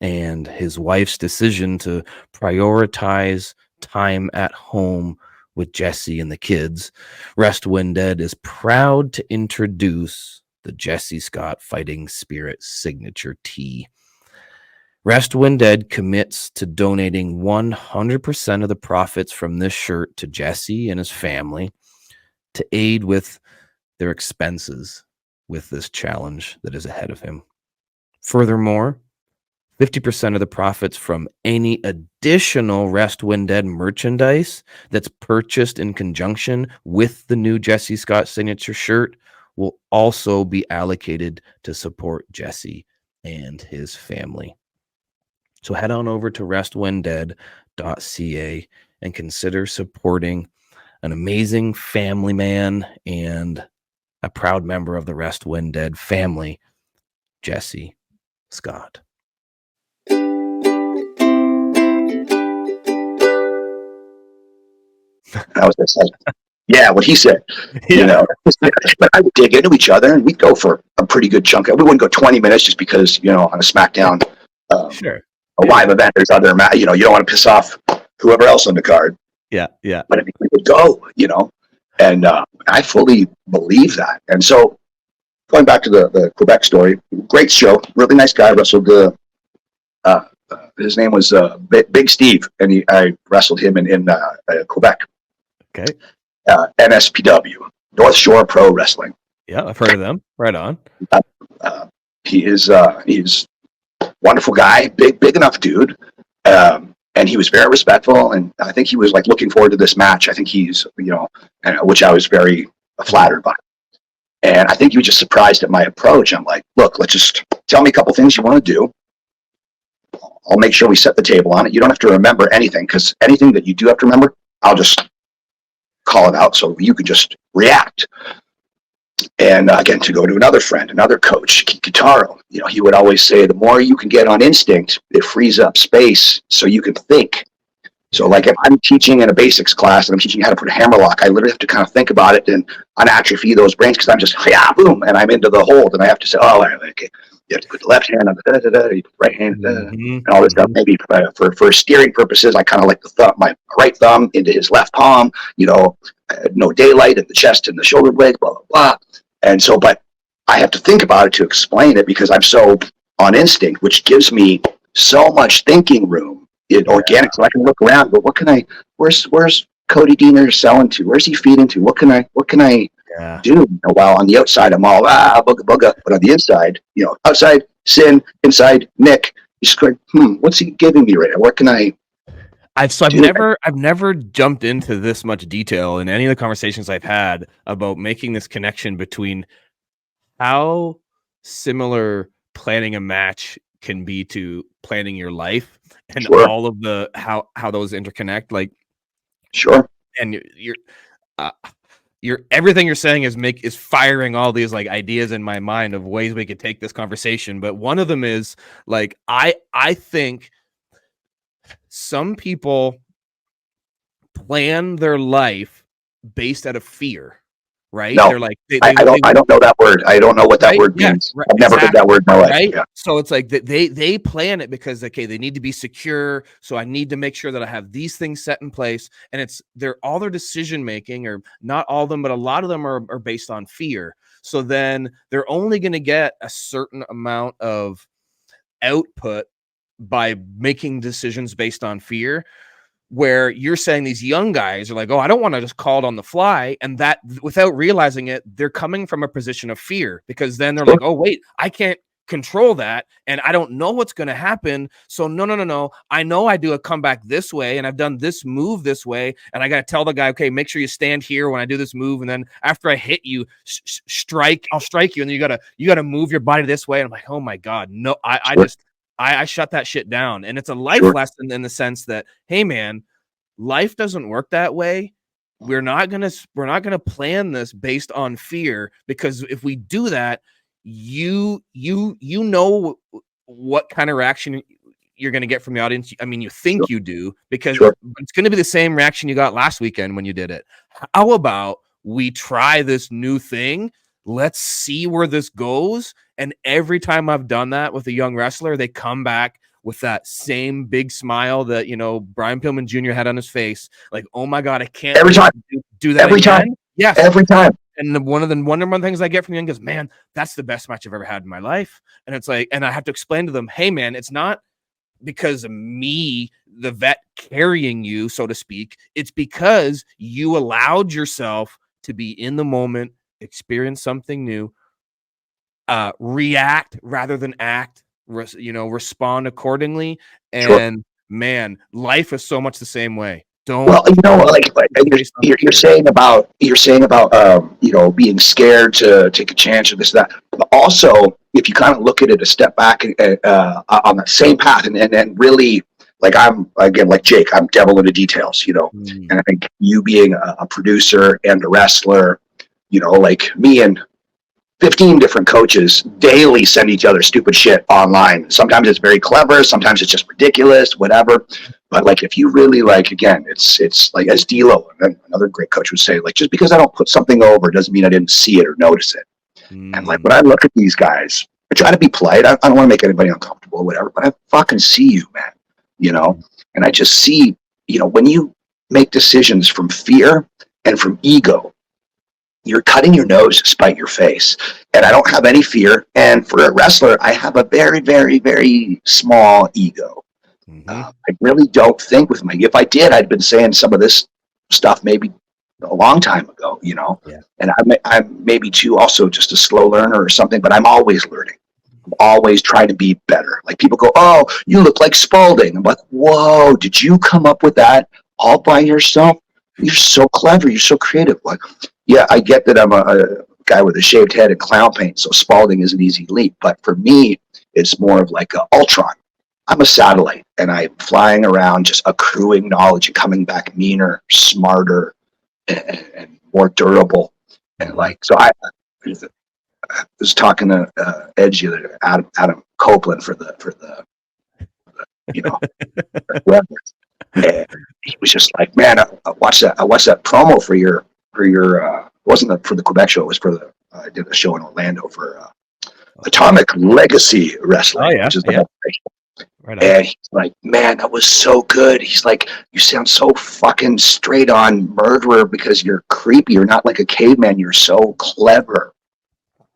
and his wife's decision to prioritize time at home with Jesse and the kids, Rest When Dead is proud to introduce the Jesse Scott Fighting Spirit signature tee. Rest When Dead commits to donating 100% of the profits from this shirt to Jesse and his family to aid with their expenses with this challenge that is ahead of him. Furthermore, 50% of the profits from any additional Rest When Dead merchandise that's purchased in conjunction with the new Jesse Scott signature shirt will also be allocated to support Jesse and his family. So head on over to restwhendead.ca and consider supporting an amazing family man and a proud member of the Rest When Dead family, Jesse Scott. And I was just like, yeah, what he said, you Yeah. know. But I would dig into each other, and we'd go for a pretty good chunk. We wouldn't go 20 minutes just because, on a SmackDown, Sure. a live event, there's other, you don't want to piss off whoever else on the card. Yeah. Yeah. But I mean, we would go, and I fully believe that. And so, going back to the Quebec story, great show, really nice guy. Wrestled his name was Big Steve, and I wrestled him in Quebec. Okay. NSPW, North Shore Pro Wrestling. Yeah, I've heard of them. Right on. He's a wonderful guy, big enough dude, and he was very respectful. And I think he was like looking forward to this match. I think he's, which I was very flattered by. And I think he was just surprised at my approach. I'm like, look, let's just tell me a couple things you want to do. I'll make sure we set the table on it. You don't have to remember anything, because anything that you do have to remember, I'll just call it out so you can just react. And again, to go to another friend, another coach, Kitaro, he would always say, the more you can get on instinct, it frees up space so you can think. So like if I'm teaching in a basics class and I'm teaching you how to put a hammerlock, I literally have to kind of think about it and unatrophy those brains, because I'm just, boom, and I'm into the hold, and I have to say, okay, you have to put the left hand on the you put the right hand, and all this stuff. Maybe for steering purposes, I kind of like my right thumb into his left palm, no daylight in the chest and the shoulder blades, blah, blah, blah. And so, but I have to think about it to explain it, because I'm so on instinct, which gives me so much thinking room. Organic, so I can look around. But where's Cody Diener selling to? Where's he feeding to? What can I do? While on the outside, I'm all booga booga, but on the inside, outside Sinn, inside Nick. He's going, what's he giving me right now? What can I? I've never jumped into this much detail in any of the conversations I've had about making this connection between how similar planning a match can be to planning your life, and all of the how those interconnect. Like, sure. And you're everything you're saying is firing all these like ideas in my mind of ways we could take this conversation. But one of them is like, I think some people plan their life based out of fear. Right? No, they're like, I don't know that word. I don't know what that word means. I've never heard that word in my life. Right? Yeah. So it's like they plan it because, okay, they need to be secure. So I need to make sure that I have these things set in place. And all their decision making, or not all of them, but a lot of them are based on fear. So then they're only going to get a certain amount of output by making decisions based on fear. Where you're saying these young guys are like, I don't want to just call it on the fly. And that, without realizing it, they're coming from a position of fear, because then they're like, wait, I can't control that. And I don't know what's going to happen. So no. I know I do a comeback this way, and I've done this move this way. And I got to tell the guy, okay, make sure you stand here when I do this move. And then after I hit you, I'll strike you. And then you got to move your body this way. And I'm like, oh my God, no, I shut that shit down. And it's a life lesson in the sense that, hey man, life doesn't work that way. We're not gonna plan this based on fear, because if we do that, you know what kind of reaction you're gonna get from the audience. I mean, you think you do, because it's gonna be the same reaction you got last weekend when you did it. How about we try this new thing? Let's see where this goes. And every time I've done that with a young wrestler, they come back with that same big smile that, Brian Pillman Jr. had on his face. Like, oh my God, I can't do that every again. Time. Yes. Every time. And one of the number one things I get from young is, man, that's the best match I've ever had in my life. And it's like, and I have to explain to them, hey man, it's not because of me, the vet, carrying you, so to speak. It's because you allowed yourself to be in the moment, experience something new, react rather than act, respond accordingly. And man, life is so much the same way. You're saying about being scared to take a chance or this, that. But also, if you kind of look at it a step back on the same path, and really, like, I'm, again, like Jake, I'm devil in the details, and I think you being a producer and a wrestler, like me and 15 different coaches daily send each other stupid shit online. Sometimes it's very clever, sometimes it's just ridiculous, whatever. But like, if you really like, again, it's like, as D'Lo, another great coach would say, like, just because I don't put something over doesn't mean I didn't see it or notice it. And like, when I look at these guys, I try to be polite. I don't want to make anybody uncomfortable or whatever, but I fucking see you, man. You know, and I just see, you know, when you make decisions from fear and from ego, you're cutting your nose to spite your face. And I don't have any fear. And for a wrestler, I have a very, very, very small ego. I really don't think with my. If I did, I'd been saying some of this stuff maybe a long time ago, you know. Yeah. And I'm maybe too also just a slow learner or something, but I'm always learning. I'm always trying to be better. Like, people go, "Oh, you look like Spalding." I'm like, "Whoa, did you come up with that all by yourself? You're so clever. You're so creative." Like, yeah, I get that I'm a guy with a shaved head and clown paint, so Spalding is an easy leap. But for me, it's more of like a Ultron. I'm a satellite, and I'm flying around just accruing knowledge and coming back meaner, smarter, and more durable. And like, so I was talking to Edge the other day, Adam Copeland for the you know, whoever. And he was just like, "Man, I watched that promo for your it wasn't for the Quebec show, it was for the I did a show in Orlando for Atomic Legacy Wrestling," which is the whole thing. Right. And he's like, "Man, that was so good." He's like, "You sound so fucking straight on murderer because you're creepy. You're not like a caveman. You're so clever.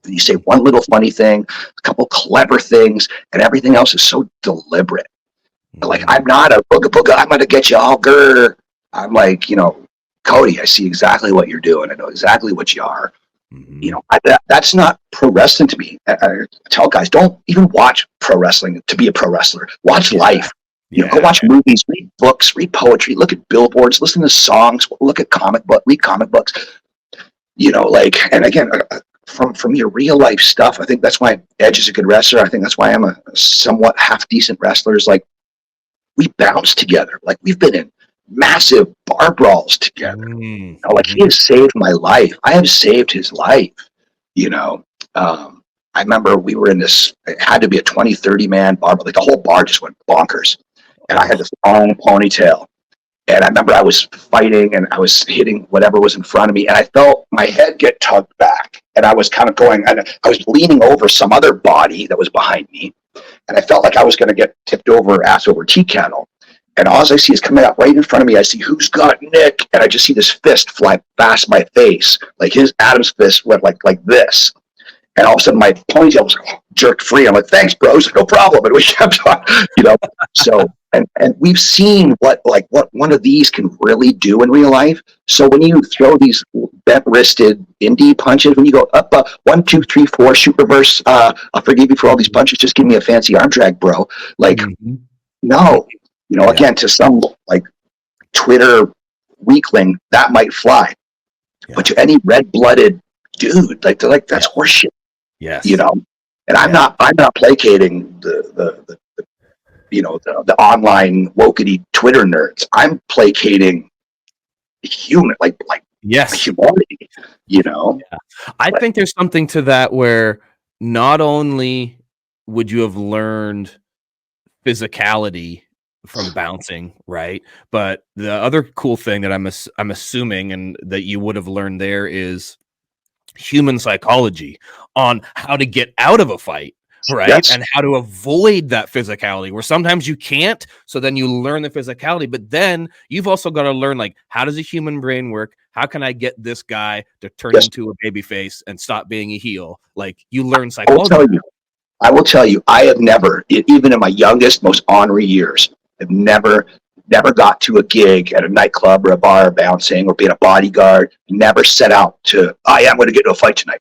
And you say one little funny thing, a couple clever things, and everything else is so deliberate." Like, I'm not a booga booga, I'm going to get you all grrr. I'm like, you know, "Cody, I see exactly what you're doing. I know exactly what you are." You know, that's not pro wrestling to me. I tell guys, don't even watch pro wrestling to be a pro wrestler. Watch life. You know, go watch movies, read books, read poetry, look at billboards, listen to songs, look at read comic books. You know, like, and again, from your real life stuff, I think that's why Edge is a good wrestler. I think that's why I'm a somewhat half decent wrestler. Is like, we bounce together. Like, we've been in massive bar brawls together. You know, like, he has saved my life. I have saved his life. You know, I remember we were in this, it had to be a 20, 30 man bar, but like the whole bar just went bonkers. And I had this long ponytail. And I remember I was fighting and I was hitting whatever was in front of me. And I felt my head get tugged back. And I was kind of going, and I was leaning over some other body that was behind me. And I felt like I was going to get tipped over, ass over tea kettle. And all I see is coming up right in front of me, I see, "Who's got Nick?" And I just see this fist fly past my face. Like, Adam's fist went like this. And all of a sudden my ponytail was jerked free. I'm like, "Thanks, bros, no problem." And we kept on, you know. So, and we've seen what one of these can really do in real life. So when you throw these bent-wristed indie punches, when you go up 1, 2, 3, 4, shoot reverse, "I'll forgive you for all these punches, just give me a fancy arm drag, bro." Like, no. You know, again, to some like Twitter weakling, that might fly. But to any red-blooded dude, like, they're like, "That's horseshit." Yes. You know, and I'm not placating the you know, the online wokety Twitter nerds. I'm placating human, like humanity. You know, I think there's something to that where not only would you have learned physicality from bouncing, right? But the other cool thing that I'm assuming and that you would have learned there is human psychology on how to get out of a fight, right? Yes. And how to avoid that physicality, where sometimes you can't, so then you learn the physicality, but then you've also got to learn, like, how does a human brain work? How can I get this guy to turn into a baby face and stop being a heel? Like, you learn psychology. I will tell you, I have never, even in my youngest, most ornery years, I've never got to a gig at a nightclub or a bar bouncing or being a bodyguard, never set out to, "I am going to get into a fight tonight."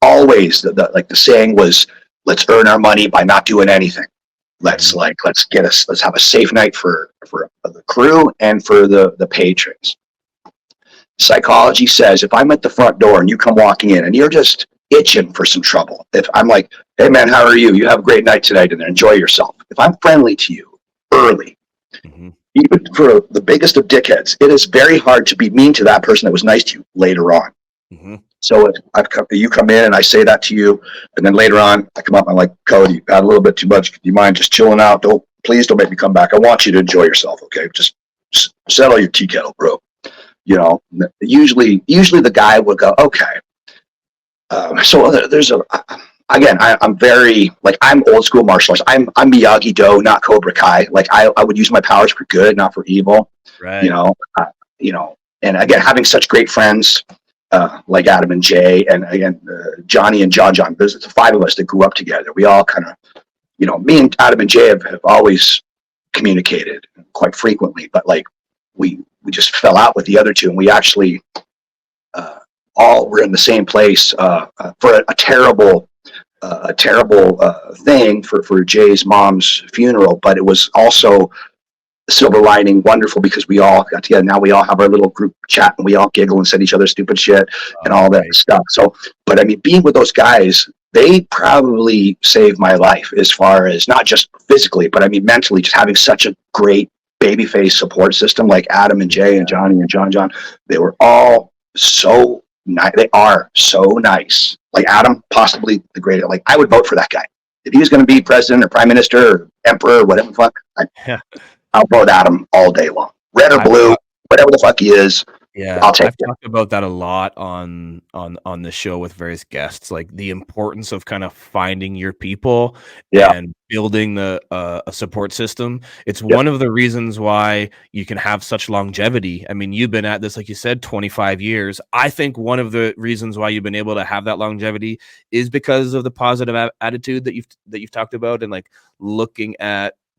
Always the saying was, "Let's earn our money by not doing anything. Let's have a safe night for the crew and for the patrons." Psychology says, if I'm at the front door and you come walking in and you're just itching for some trouble, if I'm like, "Hey man, how are you? You have a great night tonight and enjoy yourself." If I'm friendly to you early, even for the biggest of dickheads, it is very hard to be mean to that person that was nice to you later on. So you come in and I say that to you, and then later on I come up and I'm like, Cody, you had a little bit too much. Do you mind just chilling out? Please don't make me come back. I want you to enjoy yourself. Okay, just settle your tea kettle, bro. You know, usually the guy would go, okay. So there's I'm very like I'm old school martial arts. I'm Miyagi Do, not Cobra Kai. Like I would use my powers for good, not for evil. Right. You know, and again having such great friends like Adam and Jay, and again Johnny and John. There's the five of us that grew up together. We all kind of, me and Adam and Jay have always communicated quite frequently, but like we just fell out with the other two, and we actually all were in the same place for a terrible thing for Jay's mom's funeral, but it was also silver lining wonderful because we all got together. Now we all have our little group chat and we all giggle and send each other stupid shit and all that stuff. So, but I mean, being with those guys, they probably saved my life as far as not just physically, but I mean mentally, just having such a great babyface support system like Adam and Jay and Johnny and John. They were all so nice. They are so nice. Like Adam, possibly the greatest. Like I would vote for that guy if he was going to be president or prime minister or emperor or whatever the fuck. I'll vote Adam all day long. Red or blue, whatever the fuck he is. Yeah, I'll take I've talked about that a lot on the show with various guests, like the importance of kind of finding your people and building a support system. It's one of the reasons why you can have such longevity. I mean, you've been at this, like you said, 25 years. I think one of the reasons why you've been able to have that longevity is because of the positive attitude that you've talked about, and like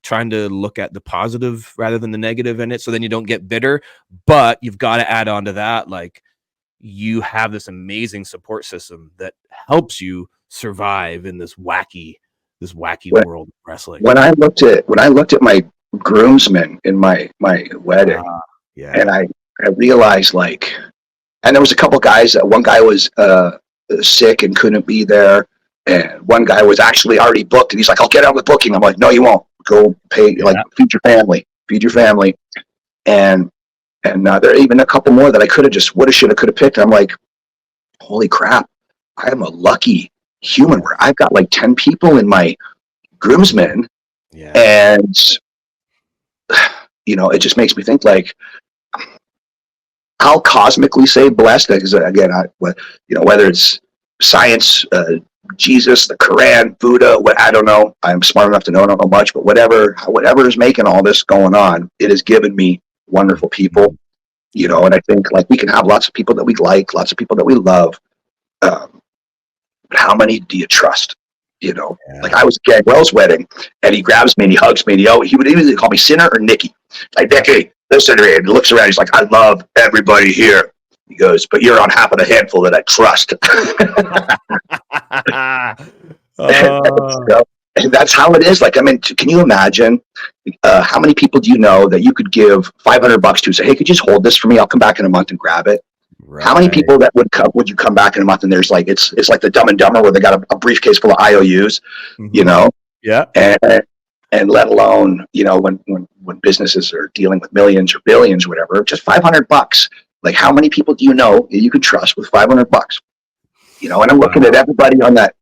trying to look at the positive rather than the negative in it. So then you don't get bitter, but you've got to add on to that. Like you have this amazing support system that helps you survive in this wacky world of wrestling. When I looked at my groomsmen in my wedding, and I realized like, and there was a couple guys that one guy was sick and couldn't be there. And one guy was actually already booked and he's like, I'll get out with booking. I'm like, no, you won't. Go pay, like feed your family. And there are even a couple more that I could have just should have picked. I'm like, holy crap, I am a lucky human where I've got like 10 people in my groomsmen. And it just makes me think like, I'll cosmically say blessed, because again, whether it's science, Jesus, the Quran, Buddha, I don't know. I'm smart enough to know I don't know much, but whatever is making all this going on, it has given me wonderful people, and I think like we can have lots of people that we like, lots of people that we love. But how many do you trust? Like I was at Gangrel's wedding and he grabs me and he hugs me and he would either call me Sinner or Nikki. Like, Nikki, listen to me. And he looks around, he's like, I love everybody here. He goes, but you're on half of the handful that I trust. And that's how it is. Like, I mean, can you imagine how many people do you know that you could give $500 to? Say, hey, could you just hold this for me? I'll come back in a month and grab it. Right. How many people that would you come back in a month and there's like it's like the Dumb and Dumber where they got a briefcase full of IOUs, and let alone when businesses are dealing with millions or billions or whatever, just $500. Like, how many people do you know you could trust with $500? And I'm looking at everybody on that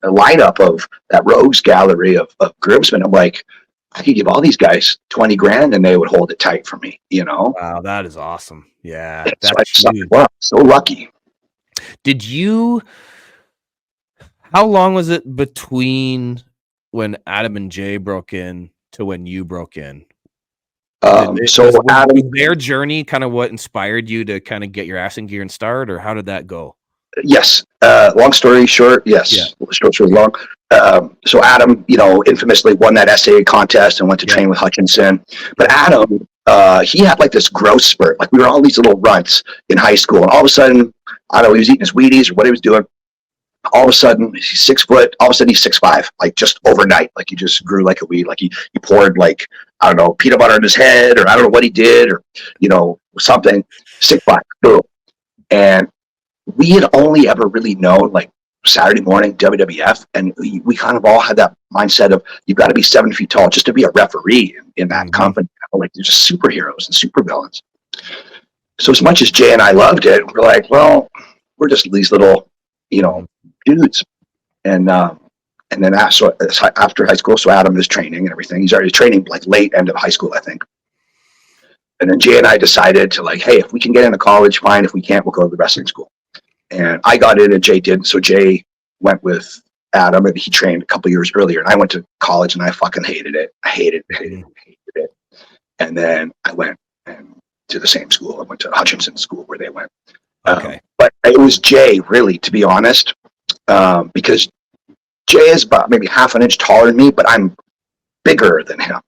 lineup of that rogues gallery of groomsmen. I'm like, I could give all these guys $20,000 and they would hold it tight for me. Wow, that is awesome. Yeah, that's so lucky. How long was it between when Adam and Jay broke in to when you broke in? Was their journey kind of what inspired you to kind of get your ass in gear and start, or how did that go? Yes. Long story short, yes. Yeah. Short story long. So Adam, infamously won that essay contest and went to train with Hutchinson. But Adam, he had like this growth spurt. Like we were all these little runts in high school, and all of a sudden, I don't know, he was eating his Wheaties or what he was doing. All of a sudden, he's 6 foot. All of a sudden, he's 6'5", like just overnight. Like he just grew like a weed. Like he poured like, I don't know, peanut butter in his head, or I don't know what he did, or something. 6'5", boom. And we had only ever really known like Saturday morning WWF, and we kind of all had that mindset of you've got to be 7 feet tall just to be a referee in that company. Like they're just superheroes and supervillains. So as much as Jay and I loved it, we're like, well, we're just these little, dudes. And then after high school, so Adam is training and everything. He's already training like late end of high school, I think. And then Jay and I decided to like, hey, if we can get into college, fine. If we can't, we'll go to the wrestling school. And I got in and Jay didn't. So Jay went with Adam and he trained a couple years earlier. And I went to college and I fucking hated it. I hated it. And then I went to the same school. I went to Hutchinson School where they went. Okay. But it was Jay, really, to be honest, because Jay is about maybe half an inch taller than me, but I'm bigger than him.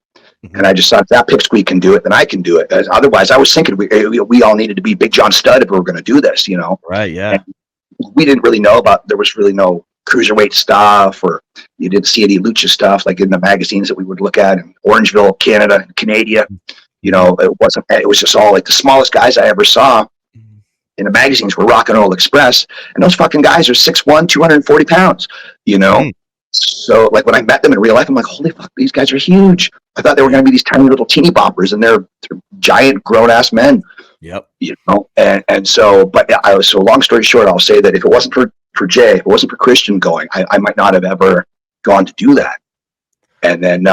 Mm-hmm. And I just thought if that pipsqueak can do it, then I can do it. Otherwise, I was thinking we all needed to be Big John Studd if we were going to do this, Right, yeah. And we didn't really know there was really no cruiserweight stuff, or you didn't see any lucha stuff like in the magazines that we would look at in Orangeville, Canada, Canada. It was just all like the smallest guys I ever saw in the magazines were Rock and Roll Express. And those fucking guys are 6'1", 240 pounds, Mm. So like when I met them in real life, I'm like, holy fuck, these guys are huge. I thought they were going to be these tiny little teeny boppers, and they're giant grown ass men. Yep. And so, but so long story short, I'll say that if it wasn't for Jay, if it wasn't for Christian going, I might not have ever gone to do that. And then,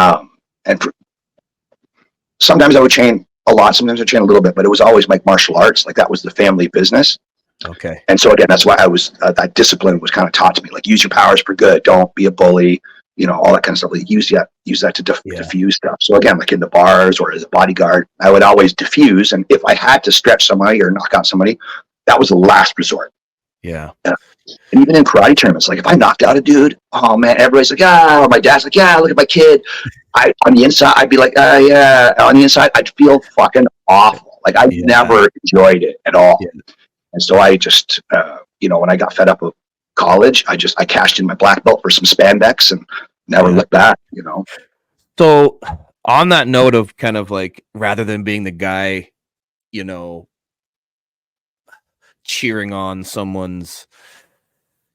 sometimes I would train a lot, sometimes I train a little bit, but it was always like martial arts. Like that was the family business. Okay. And so again, that's why I was, that discipline was kind of taught to me, like use your powers for good. Don't be a bully, all that kind of stuff. Like use that to diffuse stuff. So again, like in the bars or as a bodyguard, I would always diffuse. And if I had to stretch somebody or knock out somebody, that was the last resort. Yeah. And even in karate tournaments, like if I knocked out a dude, oh man, everybody's like, my dad's like, yeah, look at my kid. On the inside, I'd be like, yeah. On the inside, I'd feel fucking awful. Like I never enjoyed it at all. Yeah. And so I just, when I got fed up with college, I cashed in my black belt for some spandex and never looked back, So on that note of kind of like, rather than being the guy, cheering on someone's,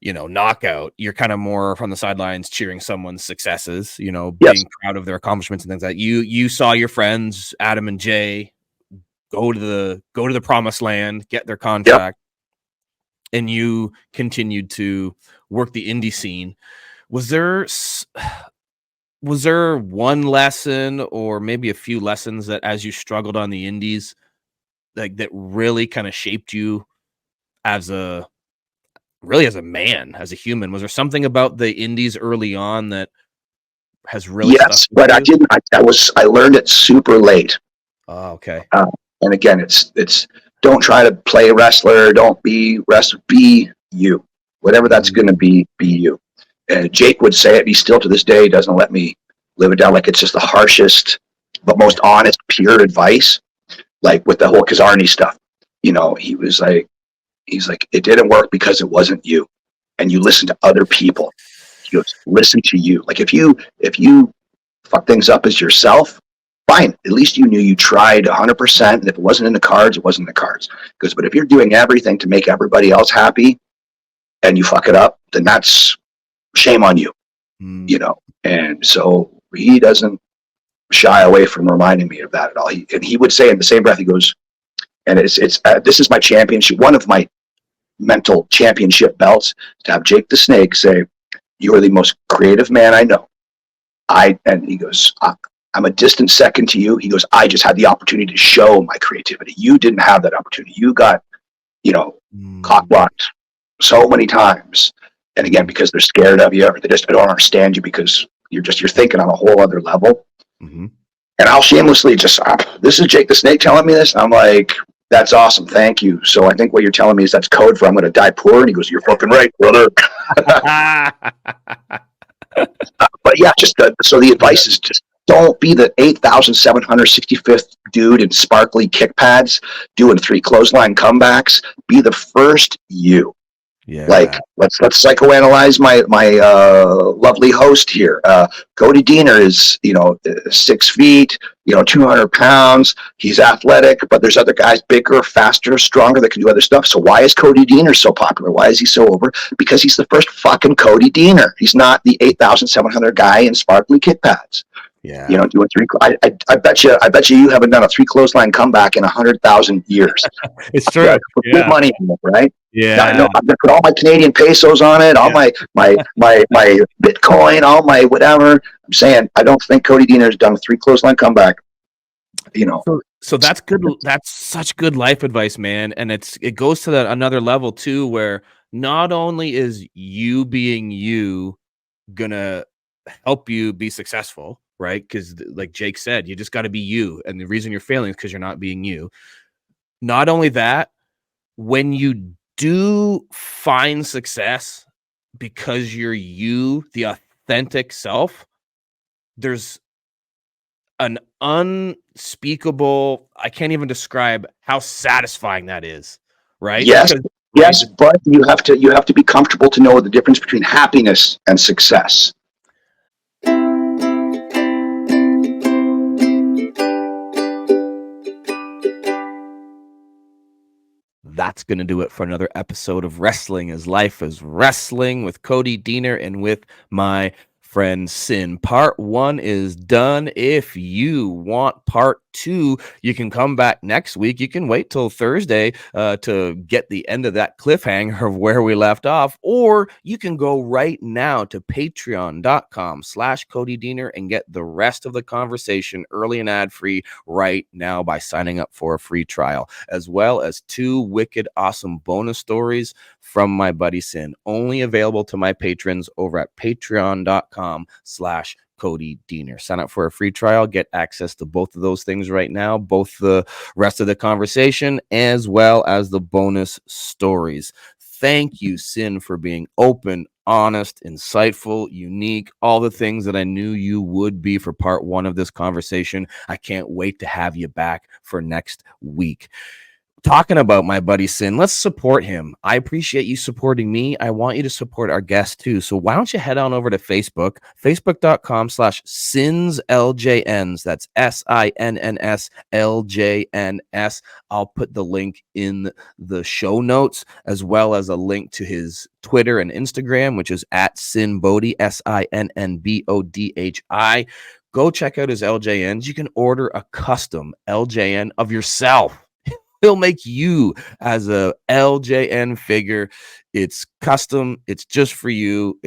knockout, you're kind of more from the sidelines cheering someone's successes, being proud of their accomplishments and things like that. You saw your friends, Adam and Jay, go to the promised land, get their contract, and you continued to work the indie scene. Was there one lesson or maybe a few lessons that as you struggled on the indies, like that really kind of shaped you as a man, as a human? Was there something about the indies early on that has really stuck with you? I didn't. I learned it super late. Oh, okay. And again, it's don't try to play a wrestler. Don't be wrestler. Be you. Whatever that's going to be you. And Jake would say it. He still to this day doesn't let me live it down. Like it's just the harshest, but most honest, pure advice. Like with the whole Kazarni stuff, he's like, it didn't work because it wasn't you, and you listen to other people. He goes, listen to you. Like if you fuck things up as yourself, fine. At least you knew you tried 100%. And if it wasn't in the cards, it wasn't in the cards. Because, but if you're doing everything to make everybody else happy, and you fuck it up, then that's shame on you. And so he doesn't shy away from reminding me of that at all. He would say in the same breath, he goes, and it's this is my championship, one of my mental championship belts, to have Jake the Snake say, you are the most creative man I know. And he goes, I'm a distant second to you. He goes, I just had the opportunity to show my creativity. You didn't have that opportunity. You got, cock-blocked so many times. And again, because they're scared of you, or they just don't understand you because you're thinking on a whole other level. Mm-hmm. And I'll shamelessly this is Jake the Snake telling me this. I'm like, that's awesome. Thank you. So I think what you're telling me is that's code for I'm going to die poor. And he goes, you're fucking right, brother. But yeah, so the advice is just don't be the 8,765th dude in sparkly kick pads doing 3 clothesline comebacks. Be the first you. Yeah. Like let's psychoanalyze my lovely host here. Cody Diener is 6 feet, 200 pounds. He's athletic, but there's other guys bigger, faster, stronger that can do other stuff. So why is Cody Diener so popular? Why is he so over? Because he's the first fucking Cody Diener. He's not the 8,700 guy in sparkly kick pads. Yeah. Doing three. I bet you haven't done a 3 clothesline comeback in 100,000 years. It's true. Put good Yeah. money in it, right? Now, Yeah. I'm gonna put all my Canadian pesos on it, all my Bitcoin, all my whatever. I'm saying I don't think Cody Diener's done a 3 clothesline comeback. So that's good. That's such good life advice, man. And it goes to that another level too, where not only is you being you gonna help you be successful, right? Because like Jake said, you just got to be you, and the reason you're failing is because you're not being you. Not only that, when you do find success because you're you, the authentic self, there's an unspeakable, I can't even describe how satisfying that is, right? Yes, Because yes, but you have to be comfortable to know the difference between happiness and success. that's going to do it for another episode of Wrestling is Life is Wrestling with Cody Diener and with my friend Sinn. Part 1 is done. If you want part 2, you can come back next week. You can wait till Thursday to get the end of that cliffhanger of where we left off, or you can go right now to patreon.com/Cody Diener and get the rest of the conversation early and ad-free right now by signing up for a free trial, as well as 2 wicked awesome bonus stories from my buddy Sinn, only available to my patrons over at patreon.com/Cody Diener. Sign up for a free trial, get access to both of those things right now, both the rest of the conversation as well as the bonus stories. Thank you, Sinn, for being open, honest, insightful, unique, all the things that I knew you would be for part 1 of this conversation. I can't wait to have you back for next week. Talking about my buddy Sinn, let's support him. I appreciate you supporting me. I want you to support our guest too. So why don't you head on over to Facebook, facebook.com/SinnsLJNs. That's SINNSLJNS. I'll put the link in the show notes, as well as a link to his Twitter and Instagram, which is at Sinn Bodhi, SINNBODHI. Go check out his LJNs. You can order a custom LJN of yourself. He'll make you as a LJN figure. It's custom. It's just for you.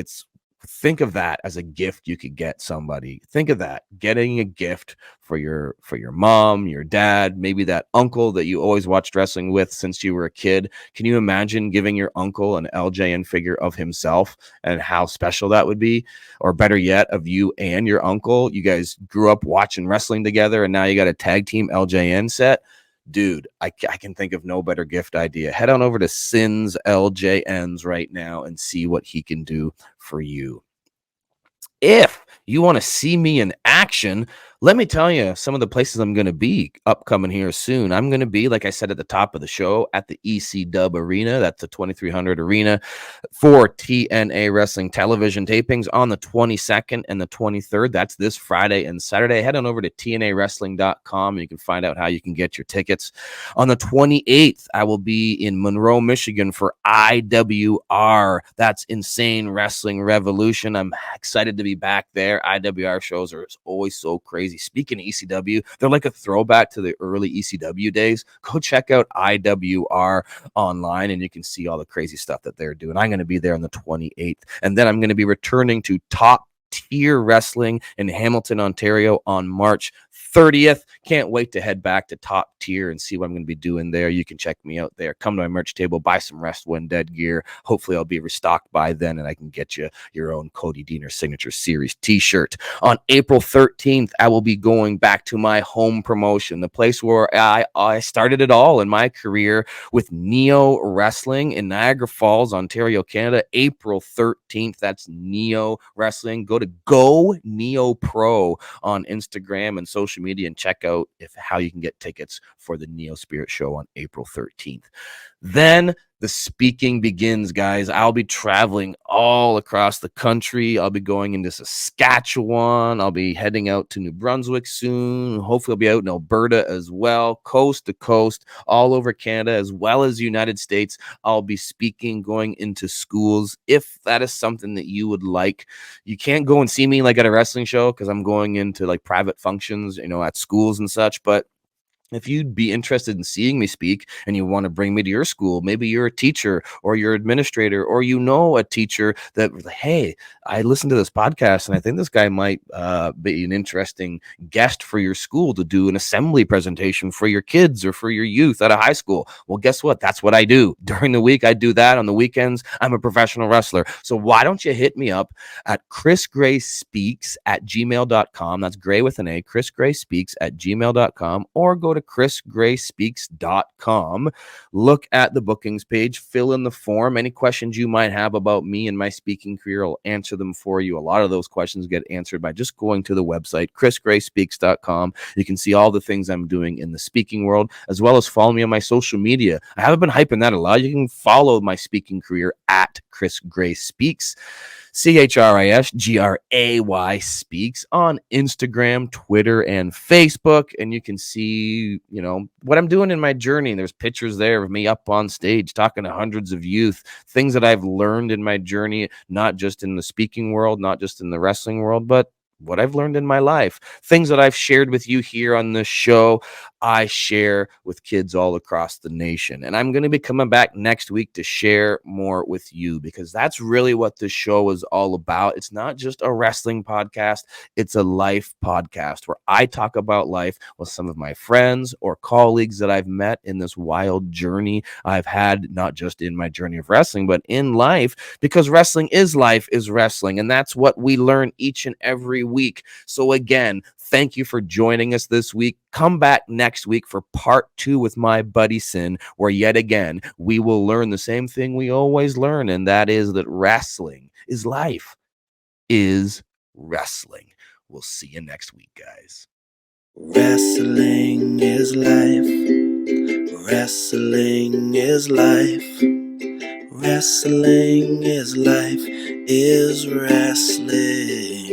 Think of that as a gift you could get somebody. Think of that, getting a gift for your mom, your dad, maybe that uncle that you always watched wrestling with since you were a kid. Can you imagine giving your uncle an LJN figure of himself and how special that would be? Or better yet, of you and your uncle. You guys grew up watching wrestling together and now you got a tag team LJN set. Dude, I can think of no better gift idea. Head on over to Sinn's LJNs right now and see what he can do for you. If you want to see me in action, let me tell you some of the places I'm going to be upcoming here soon. I'm going to be, like I said at the top of the show, at the EC Dub Arena. That's the 2300 Arena for TNA Wrestling television tapings on the 22nd and the 23rd. That's this Friday and Saturday. Head on over to TNAWrestling.com and you can find out how you can get your tickets. On the 28th, I will be in Monroe, Michigan for IWR. That's Insane Wrestling Revolution. I'm excited to be back there. IWR shows are always so crazy. Speaking of ECW, they're like a throwback to the early ECW days. Go check out IWR online and you can see all the crazy stuff that they're doing. I'm going to be there on the 28th. And then I'm going to be returning to Top Tier Wrestling in Hamilton, Ontario on March 30th. Can't wait to head back to Top Tier and see what I'm going to be doing there. You can check me out there. Come to my merch table, buy some Rest When Dead gear. Hopefully I'll be restocked by then and I can get you your own Cody Diener Signature Series t-shirt. On April 13th, I will be going back to my home promotion, the place where I started it all in my career with Neo Wrestling in Niagara Falls, Ontario, Canada. April 13th, that's Neo Wrestling. Go to Go Neo Pro on Instagram and social media and check out how you can get tickets for the Neo Spirit show on April 13th. Then the speaking begins, guys. I'll be traveling all across the country. I'll be going into Saskatchewan. I'll be heading out to New Brunswick soon. Hopefully I'll be out in Alberta as well, coast to coast, all over Canada, as well as the United States. I'll be speaking, going into schools. If that is something that you would like, you can't go and see me like at a wrestling show because I'm going into like private functions, at schools and such. But if you'd be interested in seeing me speak and you want to bring me to your school, maybe you're a teacher or you're an administrator or a teacher that, hey, I listened to this podcast and I think this guy might be an interesting guest for your school to do an assembly presentation for your kids or for your youth at a high school. Well, guess what? That's what I do. During the week, I do that. On the weekends, I'm a professional wrestler. So why don't you hit me up at chrisgrayspeaks@gmail.com. That's Gray with an A, chrisgrayspeaks@gmail.com, or go to chrisgrayspeaks.com. Look at the bookings page, fill in the form. Any questions you might have about me and my speaking career, I'll answer them for you. A lot of those questions get answered by just going to the website, chrisgrayspeaks.com. You can see all the things I'm doing in the speaking world, as well as follow me on my social media. I haven't been hyping that a lot. You can follow my speaking career at Chris Gray Speaks. CHRISGRAY Speaks on Instagram, Twitter, and Facebook. And you can see, what I'm doing in my journey. There's pictures there of me up on stage talking to hundreds of youth, things that I've learned in my journey, not just in the speaking world, not just in the wrestling world, but what I've learned in my life, things that I've shared with you here on this show, I share with kids all across the nation. And I'm going to be coming back next week to share more with you, because that's really what this show is all about. It's not just a wrestling podcast. It's a life podcast where I talk about life with some of my friends or colleagues that I've met in this wild journey I've had, not just in my journey of wrestling, but in life, because wrestling is life, is wrestling. And that's what we learn each and every week. So again, thank you for joining us this week. Come back next week for part 2 with my buddy Sinn, where yet again, we will learn the same thing we always learn, and that is that wrestling is life, is wrestling. We'll see you next week, guys. Wrestling is life. Wrestling is life. Wrestling is life, is wrestling.